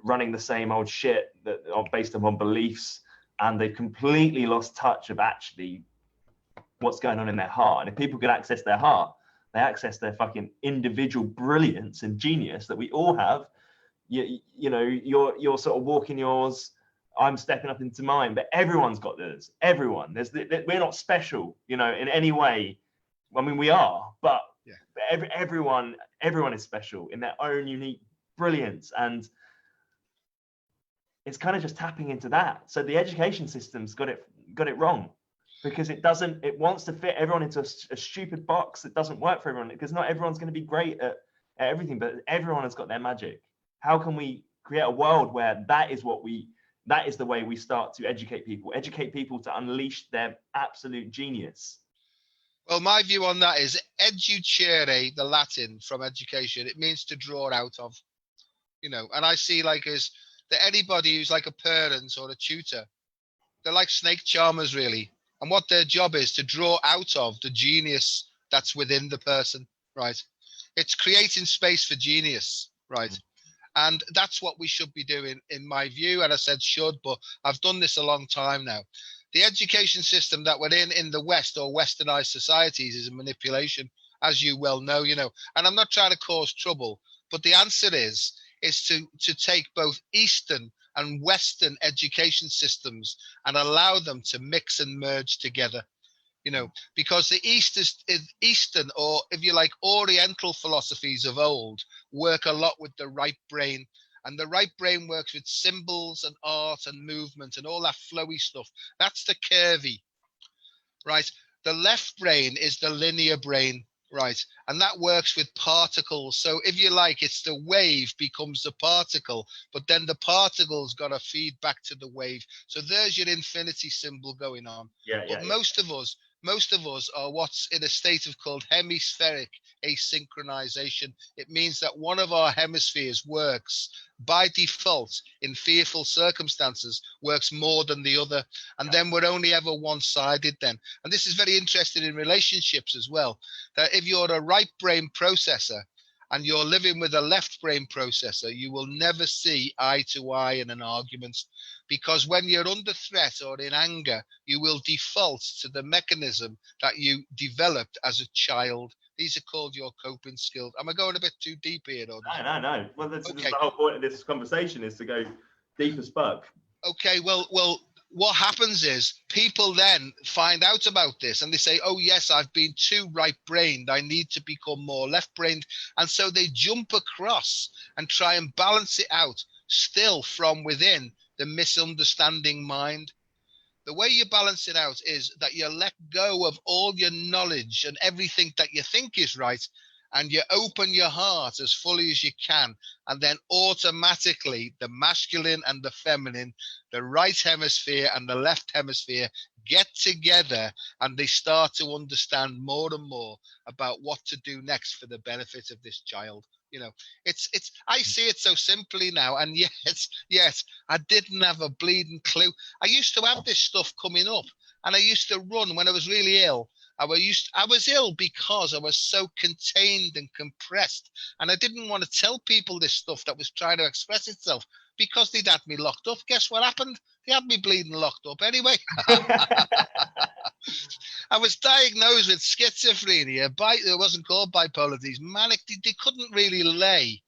running the same old shit that are based upon beliefs. And they've completely lost touch of actually what's going on in their heart. And if people could access their heart, they access their fucking individual brilliance and genius that we all have. You're sort of walking yours. I'm stepping up into mine, but everyone's got theirs. Everyone. We're not special, in any way. I mean, we are, but yeah. Everyone is special in their own unique brilliance. And it's kind of just tapping into that. So the education system's got it wrong, because it wants to fit everyone into a stupid box that doesn't work for everyone, because not everyone's going to be great at everything, but everyone has got their magic. How can we create a world where that is the way we start to educate people to unleash their absolute genius. Well, my view on that is educere, the Latin from education. It means to draw out of, and I see like as that anybody who's like a parent or a tutor, they're like snake charmers really. And what their job is to draw out of the genius that's within the person, right? It's creating space for genius, right? And that's what we should be doing, in my view. And I said should, but I've done this a long time now. The education system that we're in the West or westernized societies is a manipulation, as you well know, and I'm not trying to cause trouble, but the answer is to take both Eastern and Western education systems and allow them to mix and merge together. Because the East is Eastern, or if you like, Oriental philosophies of old work a lot with the right brain. And the right brain works with symbols and art and movement and all that flowy stuff. That's the curvy, right? The left brain is the linear brain, right? And that works with particles. So if you like, it's the wave becomes the particle, but then the particle's got to feed back to the wave. So there's your infinity symbol going on. But most of us are what's in a state of called hemispheric asynchronization. It means that one of our hemispheres works by default in fearful circumstances, works more than the other. And then we're only ever one-sided then. And this is very interesting in relationships as well, that if you're a right brain processor and you're living with a left brain processor, you will never see eye to eye in an argument, because when you're under threat or in anger, you will default to the mechanism that you developed as a child. These are called your coping skills. Am I going a bit too deep here? No. Well, this is the whole point of this conversation, is to go deep as fuck. Okay, well, what happens is people then find out about this and they say, oh yes, I've been too right-brained, I need to become more left-brained. And so they jump across and try and balance it out still from within the misunderstanding mind. The way you balance it out is that you let go of all your knowledge and everything that you think is right, and you open your heart as fully as you can, and then automatically the masculine and the feminine, the right hemisphere and the left hemisphere get together, and they start to understand more and more about what to do next for the benefit of this child. It's I see it so simply now, and yes, I didn't have a bleeding clue. I used to have this stuff coming up, and I used to run when I was really ill. I was ill because I was so contained and compressed, and I didn't want to tell people this stuff that was trying to express itself, because they'd had me locked up. Guess what happened? They had me bleeding locked up anyway. I was diagnosed with schizophrenia. It wasn't called bipolar disease. Manic. They couldn't really lay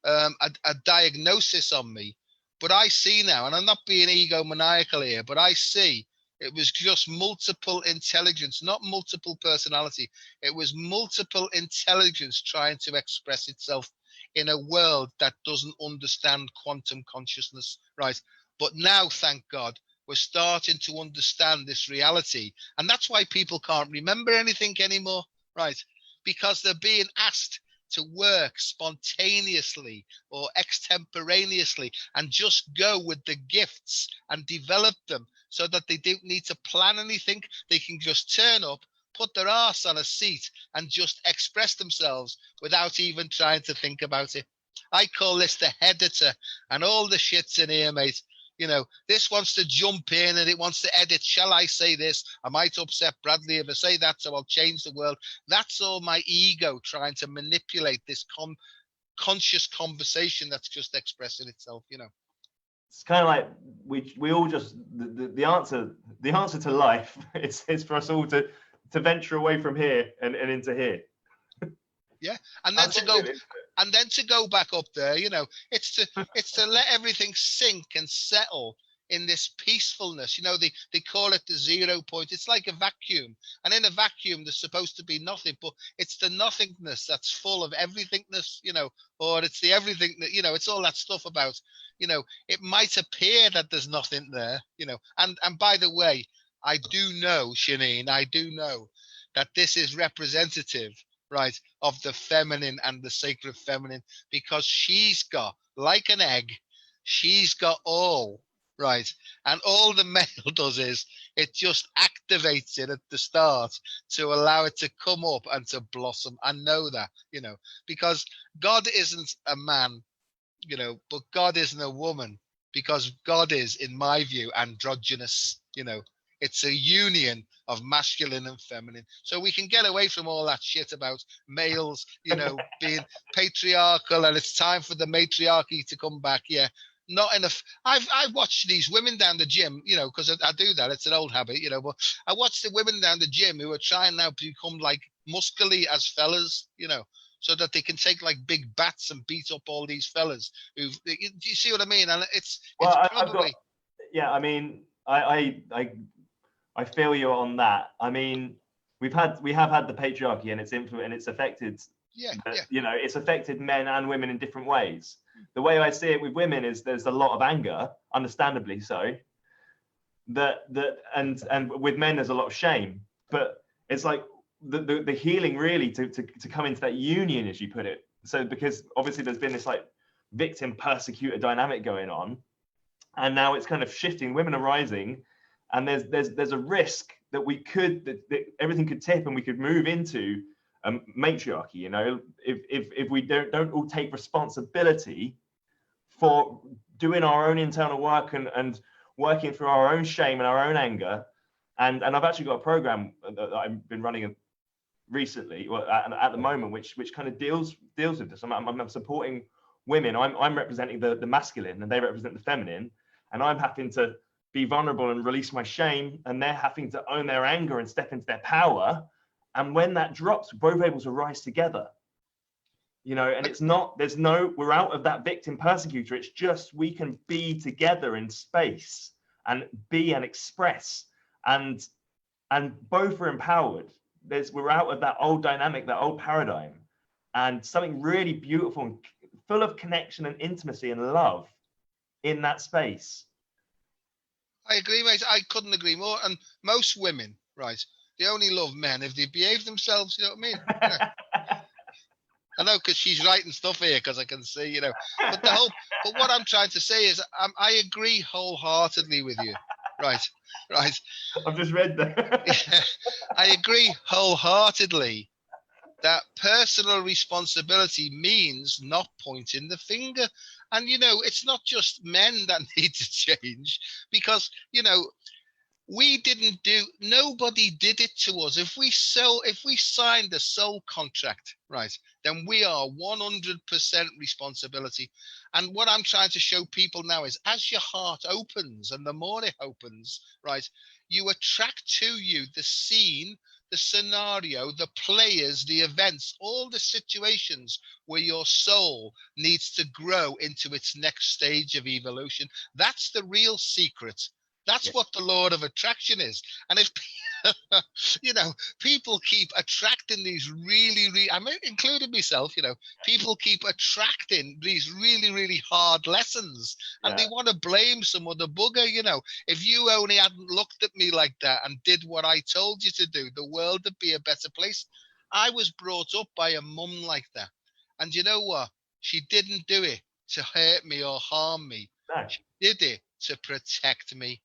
a diagnosis on me. But I see now, and I'm not being egomaniacal here, but I see it was just multiple intelligence, not multiple personality. It was multiple intelligence trying to express itself in a world that doesn't understand quantum consciousness, right? But now, thank God, we're starting to understand this reality. And that's why people can't remember anything anymore, right? Because they're being asked to work spontaneously or extemporaneously and just go with the gifts and develop them, so that they don't need to plan anything. They can just turn up, put their arse on a seat and just express themselves without even trying to think about it. I call this the editor, and all the shits in here, mate. This wants to jump in and it wants to edit. Shall I say this? I might upset Bradley if I say that, so I'll change the world. That's all my ego trying to manipulate this conscious conversation that's just expressing itself. It's kind of like we all just the answer to life is for us all to venture away from here and into here. Yeah, and then to go back up there, it's to let everything sink and settle in this peacefulness. They call it the 0 point. It's like a vacuum, and in a vacuum there's supposed to be nothing, but it's the nothingness that's full of everythingness, or it's the everything that, it's all that stuff about, it might appear that there's nothing there, and by the way, I do know, Shanine, that this is representative, right, of the feminine and the sacred feminine, because she's got, like an egg, She's got all, right? And all the male does is it just activates it at the start to allow it to come up and to blossom. I know that, because God isn't a man, but God isn't a woman, because God is, in my view, androgynous. It's a union of masculine and feminine. So we can get away from all that shit about males, being patriarchal, and it's time for the matriarchy to come back. Yeah. Not enough. I've watched these women down the gym, because I do that. It's an old habit, but I watch the women down the gym who are trying now to become like muscly as fellas, so that they can take like big bats and beat up all these fellas. Do you see what I mean? And it's I've got, probably, yeah. I mean, I feel you on that. I mean, we have had the patriarchy, and it's affected. yeah. It's affected men and women in different ways. The way I see it with women is there's a lot of anger, understandably so. And with men there's a lot of shame. But it's like the healing really to come into that union, as you put it. So because obviously there's been this like victim persecutor dynamic going on, and now it's kind of shifting. Women are rising, and there's a risk that that everything could tip and we could move into matriarchy. If we don't all take responsibility for doing our own internal work and working through our own shame and our own anger. And I've actually got a program that I've been running recently, at the moment, which kind of deals with this. I'm supporting women. I'm representing the masculine, and they represent the feminine, and I'm having to be vulnerable and release my shame, and they're having to own their anger and step into their power. And when that drops, we're both able to rise together. And we're out of that victim persecutor. It's just we can be together in space and be and express, and both are empowered. We're out of that old dynamic, that old paradigm, and something really beautiful and full of connection and intimacy and love in that space. I agree, mate. I couldn't agree more. And most women, right, they only love men if they behave themselves. You know what I mean? Yeah. I know, because she's writing stuff here, because I can see, But what I'm trying to say is, I agree wholeheartedly with you. Right. I've just read that. I agree wholeheartedly that personal responsibility means not pointing the finger. And, it's not just men that need to change, because, nobody did it to us. If we signed a soul contract, right, then we are 100% responsibility. And what I'm trying to show people now is, as your heart opens, and the more it opens, right, you attract to you the scene, the scenario, the players, the events, all the situations where your soul needs to grow into its next stage of evolution. That's the real secret. That's what the law of attraction is. And if people keep attracting these really, I mean, including myself, people keep attracting these really hard lessons, and they want to blame some other bugger. If you only hadn't looked at me like that and did what I told you to do, the world would be a better place. I was brought up by a mum like that. And you know what? She didn't do it to hurt me or harm me. No. She did it to protect me.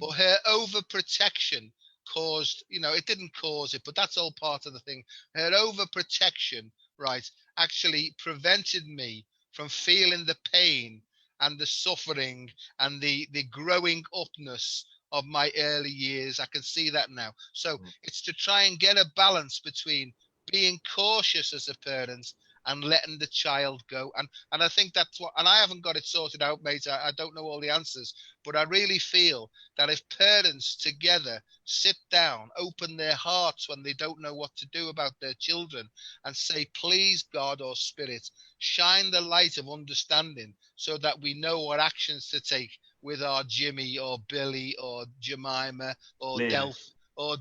But her overprotection caused, it didn't cause it, but that's all part of the thing. Her overprotection, right, actually prevented me from feeling the pain and the suffering and the growing upness of my early years. I can see that now. So it's to try and get a balance between being cautious as a parent and letting the child go. And I think that's what, and I haven't got it sorted out, mate. I don't know all the answers, but I really feel that if parents together sit down, open their hearts when they don't know what to do about their children, and say, please, God or Spirit, shine the light of understanding so that we know what actions to take with our Jimmy or Billy or Jemima or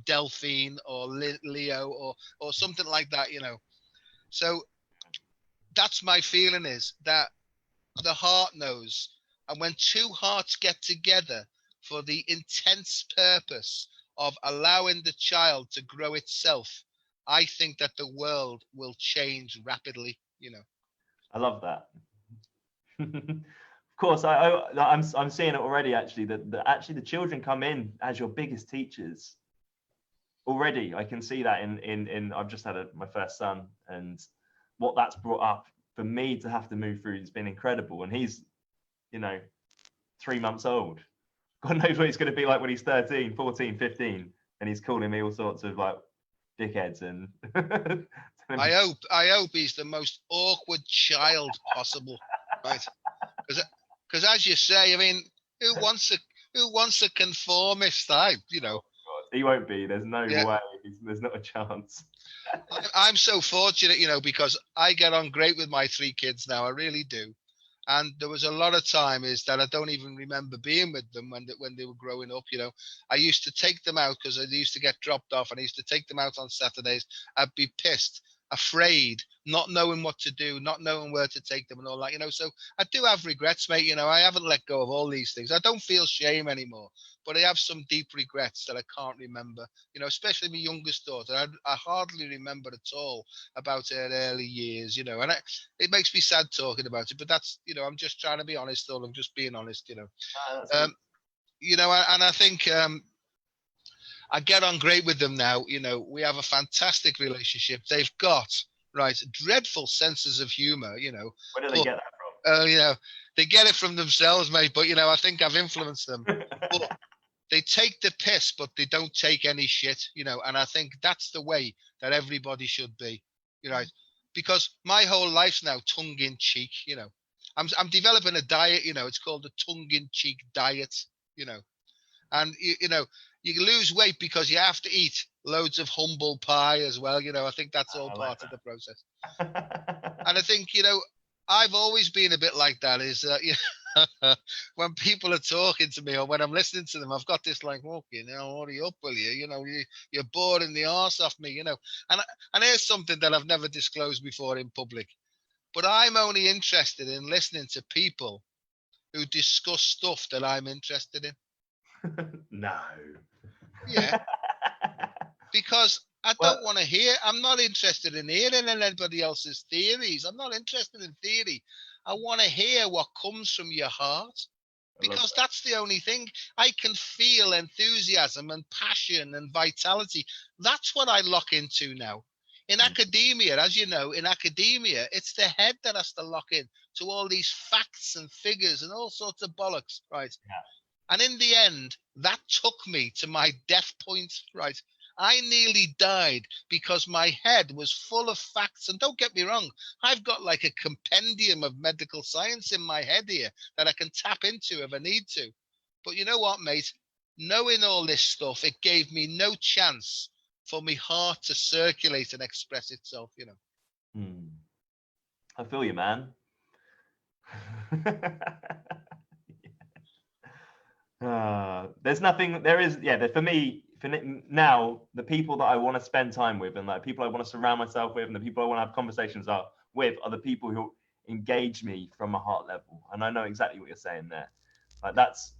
Delphine or Leo or something like that, So that's my feeling, is that the heart knows. And when two hearts get together for the intense purpose of allowing the child to grow itself, I think that the world will change rapidly, I love that. course, I'm seeing it already. Actually, that the children come in as your biggest teachers. Already, I can see that in I've just had my first son, and what that's brought up for me to have to move through has been incredible. And he's, 3 months old. God knows what he's going to be like when he's 13, 14, 15, and he's calling me all sorts of like dickheads and. I hope he's the most awkward child possible, right? Because as you say, I mean, who wants a conformist type, He won't be. There's no way. There's not a chance. I'm so fortunate, because I get on great with my 3 kids now. I really do. And there was a lot of time is that I don't even remember being with them when they were growing up. I used to take them out because they used to get dropped off, and I used to take them out on Saturdays. I'd be pissed, afraid, not knowing what to do, not knowing where to take them and all that. So I do have regrets, mate. I haven't let go of all these things. I don't feel shame anymore, but I have some deep regrets that I can't remember. Especially my youngest daughter. I hardly remember at all about her early years. And it makes me sad talking about it. But that's, I'm just trying to be honest. I'm just being honest. And I think I get on great with them now. We have a fantastic relationship. They've got dreadful senses of humor. Where do they get that from? They get it from themselves, mate. But I think I've influenced them. But they take the piss, but they don't take any shit. And I think that's the way that everybody should be. Because my whole life's now tongue in cheek. I'm developing a diet. It's called the tongue in cheek diet. And you lose weight because you have to eat loads of humble pie as well. I think that's all part of the process. And I think, I've always been a bit like that is, when people are talking to me or when I'm listening to them, I've got this like, hurry up, will you? You're boring the arse off me, And here's something that I've never disclosed before in public, but I'm only interested in listening to people who discuss stuff that I'm interested in. No. Yeah. Because I don't want to hear. I'm not interested in hearing anybody else's theories. I'm not interested in theory. I want to hear what comes from your heart, because that's the only thing. I can feel enthusiasm and passion and vitality. That's what I lock into now. In academia, as you know, it's the head that has to lock in to all these facts and figures and all sorts of bollocks, right? Yeah. And in the end, that took me to my death point, right? I nearly died because my head was full of facts. And don't get me wrong, I've got like a compendium of medical science in my head here that I can tap into if I need to. But you know what, mate? Knowing all this stuff, it gave me no chance for my heart to circulate and express itself, I feel you, man. For me, now, the people that I want to spend time with and like people I want to surround myself with and the people I want to have conversations with are the people who engage me from a heart level. And I know exactly what you're saying there. Like that's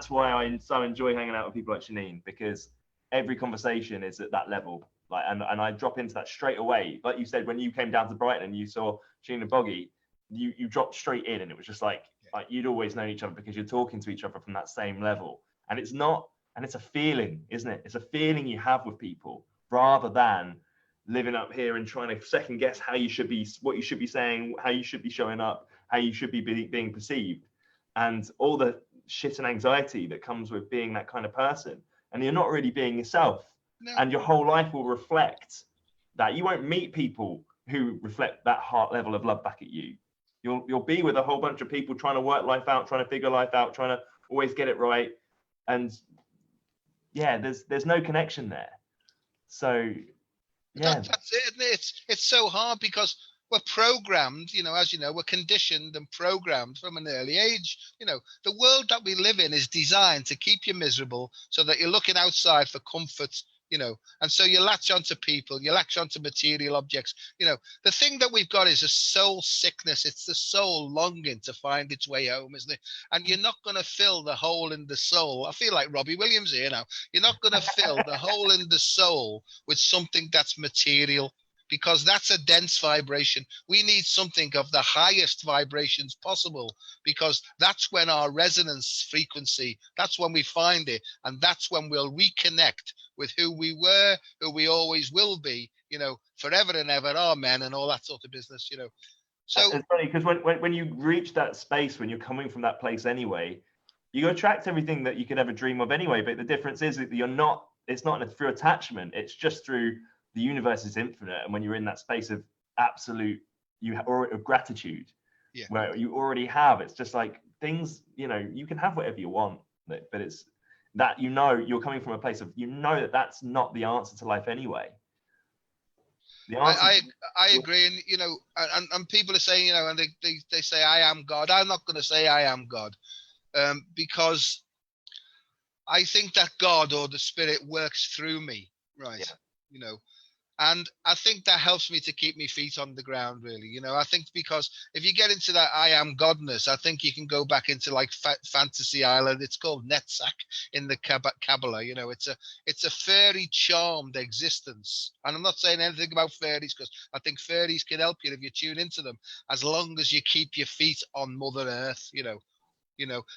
why I so enjoy hanging out with people like Shanine, because every conversation is at that level. Like, and I drop into that straight away. Like you said, when you came down to Brighton and you saw Shanine and Boggy, you dropped straight in, and it was just like you'd always known each other because you're talking to each other from that same level. And it's a feeling, isn't it? It's a feeling you have with people rather than living up here and trying to second guess what you should be saying, how you should be showing up, how you should be being perceived, and all the shit and anxiety that comes with being that kind of person. And you're not really being yourself. No. And your whole life will reflect that. You won't meet people who reflect that heart level of love back at you. You'll be with a whole bunch of people trying to work life out, trying to figure life out, trying to always get it right. And yeah, there's no connection there. So yeah, that's it, isn't it? It's so hard because we're programmed, as you know, we're conditioned and programmed from an early age. The world that we live in is designed to keep you miserable so that you're looking outside for comfort, and so you latch onto people, you latch onto material objects. The thing that we've got is a soul sickness. It's the soul longing to find its way home, isn't it? And you're not going to fill the hole in the soul. I feel like Robbie Williams here now. You're not going to fill the hole in the soul with something that's material, because that's a dense vibration. We need something of the highest vibrations possible, because that's when our resonance frequency, that's when we find it. And that's when we'll reconnect with who we were, who we always will be, forever and ever, amen, and all that sort of business, So it's funny because when you reach that space, when you're coming from that place anyway, you attract everything that you could ever dream of anyway. But the difference is that it's not through attachment, it's just through the universe is infinite. And when you're in that space of absolute, of gratitude, where you already have, it's just like things, you can have whatever you want, but it's that, you're coming from a place of, that that's not the answer to life anyway. I agree, and people are saying, and they say I am God. I'm not going to say I am God, because I think that God or the spirit works through me, right? Yeah. And I think that helps me to keep my feet on the ground, really. I think because if you get into that I am godness, I think you can go back into like Fantasy Island. It's called Netzach in the Kabbalah. It's a fairy charmed existence. And I'm not saying anything about fairies, because I think fairies can help you if you tune into them, as long as you keep your feet on Mother Earth,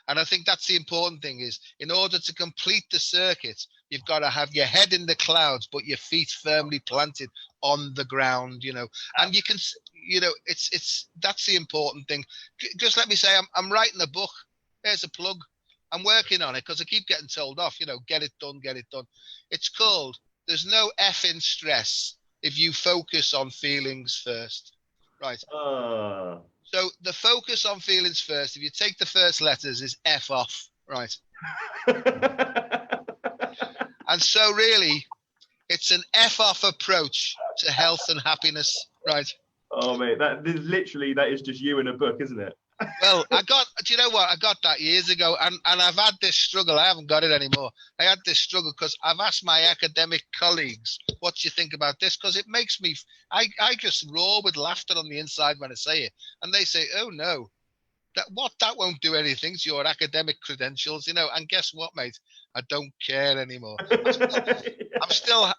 and I think that's the important thing, is in order to complete the circuit, you've got to have your head in the clouds, but your feet firmly planted on the ground, and you can, that's the important thing. Just let me say, I'm writing a book. There's a plug. I'm working on it because I keep getting told off, get it done. It's called There's No Effing Stress If You Focus on Feelings First. Right. So the focus on feelings first, if you take the first letters, is F off, right? And so really, it's an F off approach to health and happiness, right? Oh, mate, that is just you in a book, isn't it? Well, do you know what? I got that years ago, and I've had this struggle. I haven't got it anymore. I had this struggle because I've asked my academic colleagues, what do you think about this? Because it makes me, I just roar with laughter on the inside when I say it. And they say, oh no, that won't do anything to your academic credentials, and guess what, mate? I don't care anymore. I'm still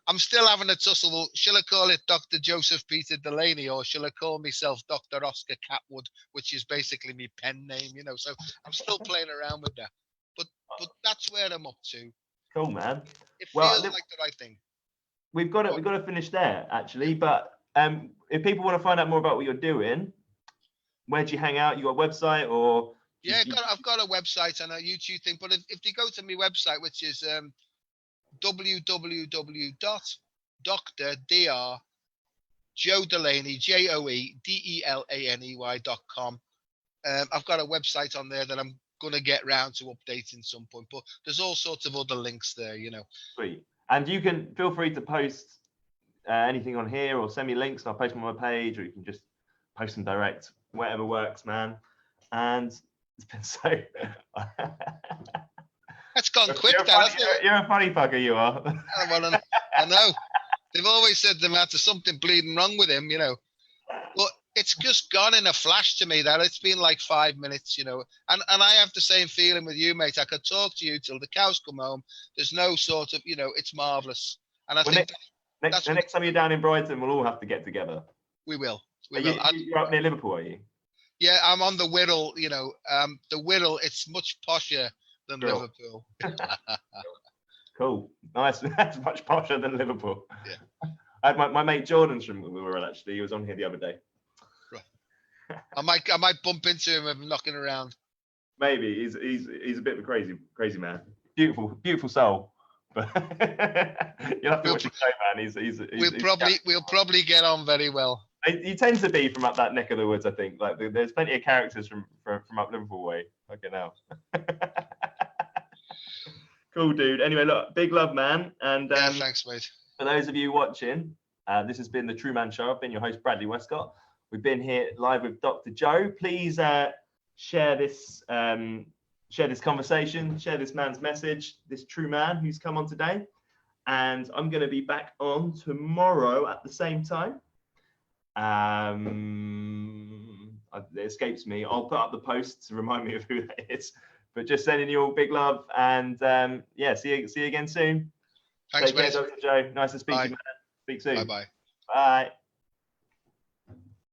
having a tussle. Shall I call it Dr. Joseph Peter Delaney, or shall I call myself Dr. Oscar Catwood, which is basically my pen name, So I'm still playing around with that. But that's where I'm up to. Cool, man. It feels like the right thing. We've got to finish there, actually. But if people want to find out more about what you're doing, where do you hang out? You got a website, or? Yeah, I've got a website and a YouTube thing. But if you go to my website, which is www.drjoedelaney.com. I've got a website on there that I'm going to get round to updating some point, but there's all sorts of other links there, Sweet. And you can feel free to post anything on here, or send me links and I'll post them on my page, or you can just post them direct, whatever works, man. And it's been so that's gone quick. You're a funny fucker, you are. I know. They've always said there's something bleeding wrong with him, But it's just gone in a flash to me that it's been like 5 minutes, And I have the same feeling with you, mate. I could talk to you till the cows come home. There's no sort of, it's marvellous. And I think the next time you're down in Brighton, we'll all have to get together. We will. You're up near Liverpool, are you? Yeah, I'm on the Wirral, the Wirral, it's much posher than Liverpool. Cool. Nice. That's much posher than Liverpool. Yeah. I had my mate Jordan's from Wirral, actually. He was on here the other day. Right. I might bump into him if I'm knocking around. Maybe. He's a bit of a crazy man. Beautiful soul. But you'll have to watch the show, man. We'll probably get on very well. He tends to be from up that neck of the woods, I think. Like there's plenty of characters from up Liverpool way. Okay, now. Cool, dude. Anyway, look, big love, man. And thanks, mate. For those of you watching, this has been the True Man Show. I've been your host, Bradley Wescott. We've been here live with Dr. Joe. Please share this conversation, share this man's message, this true man who's come on today. And I'm going to be back on tomorrow at the same time. It escapes me. I'll put up the post to remind me of who that is. But just sending you all big love, and see you again soon. Thanks, Take care, mate. Dr. Joe. Nice to speak to you, man. Speak soon. Bye. Bye.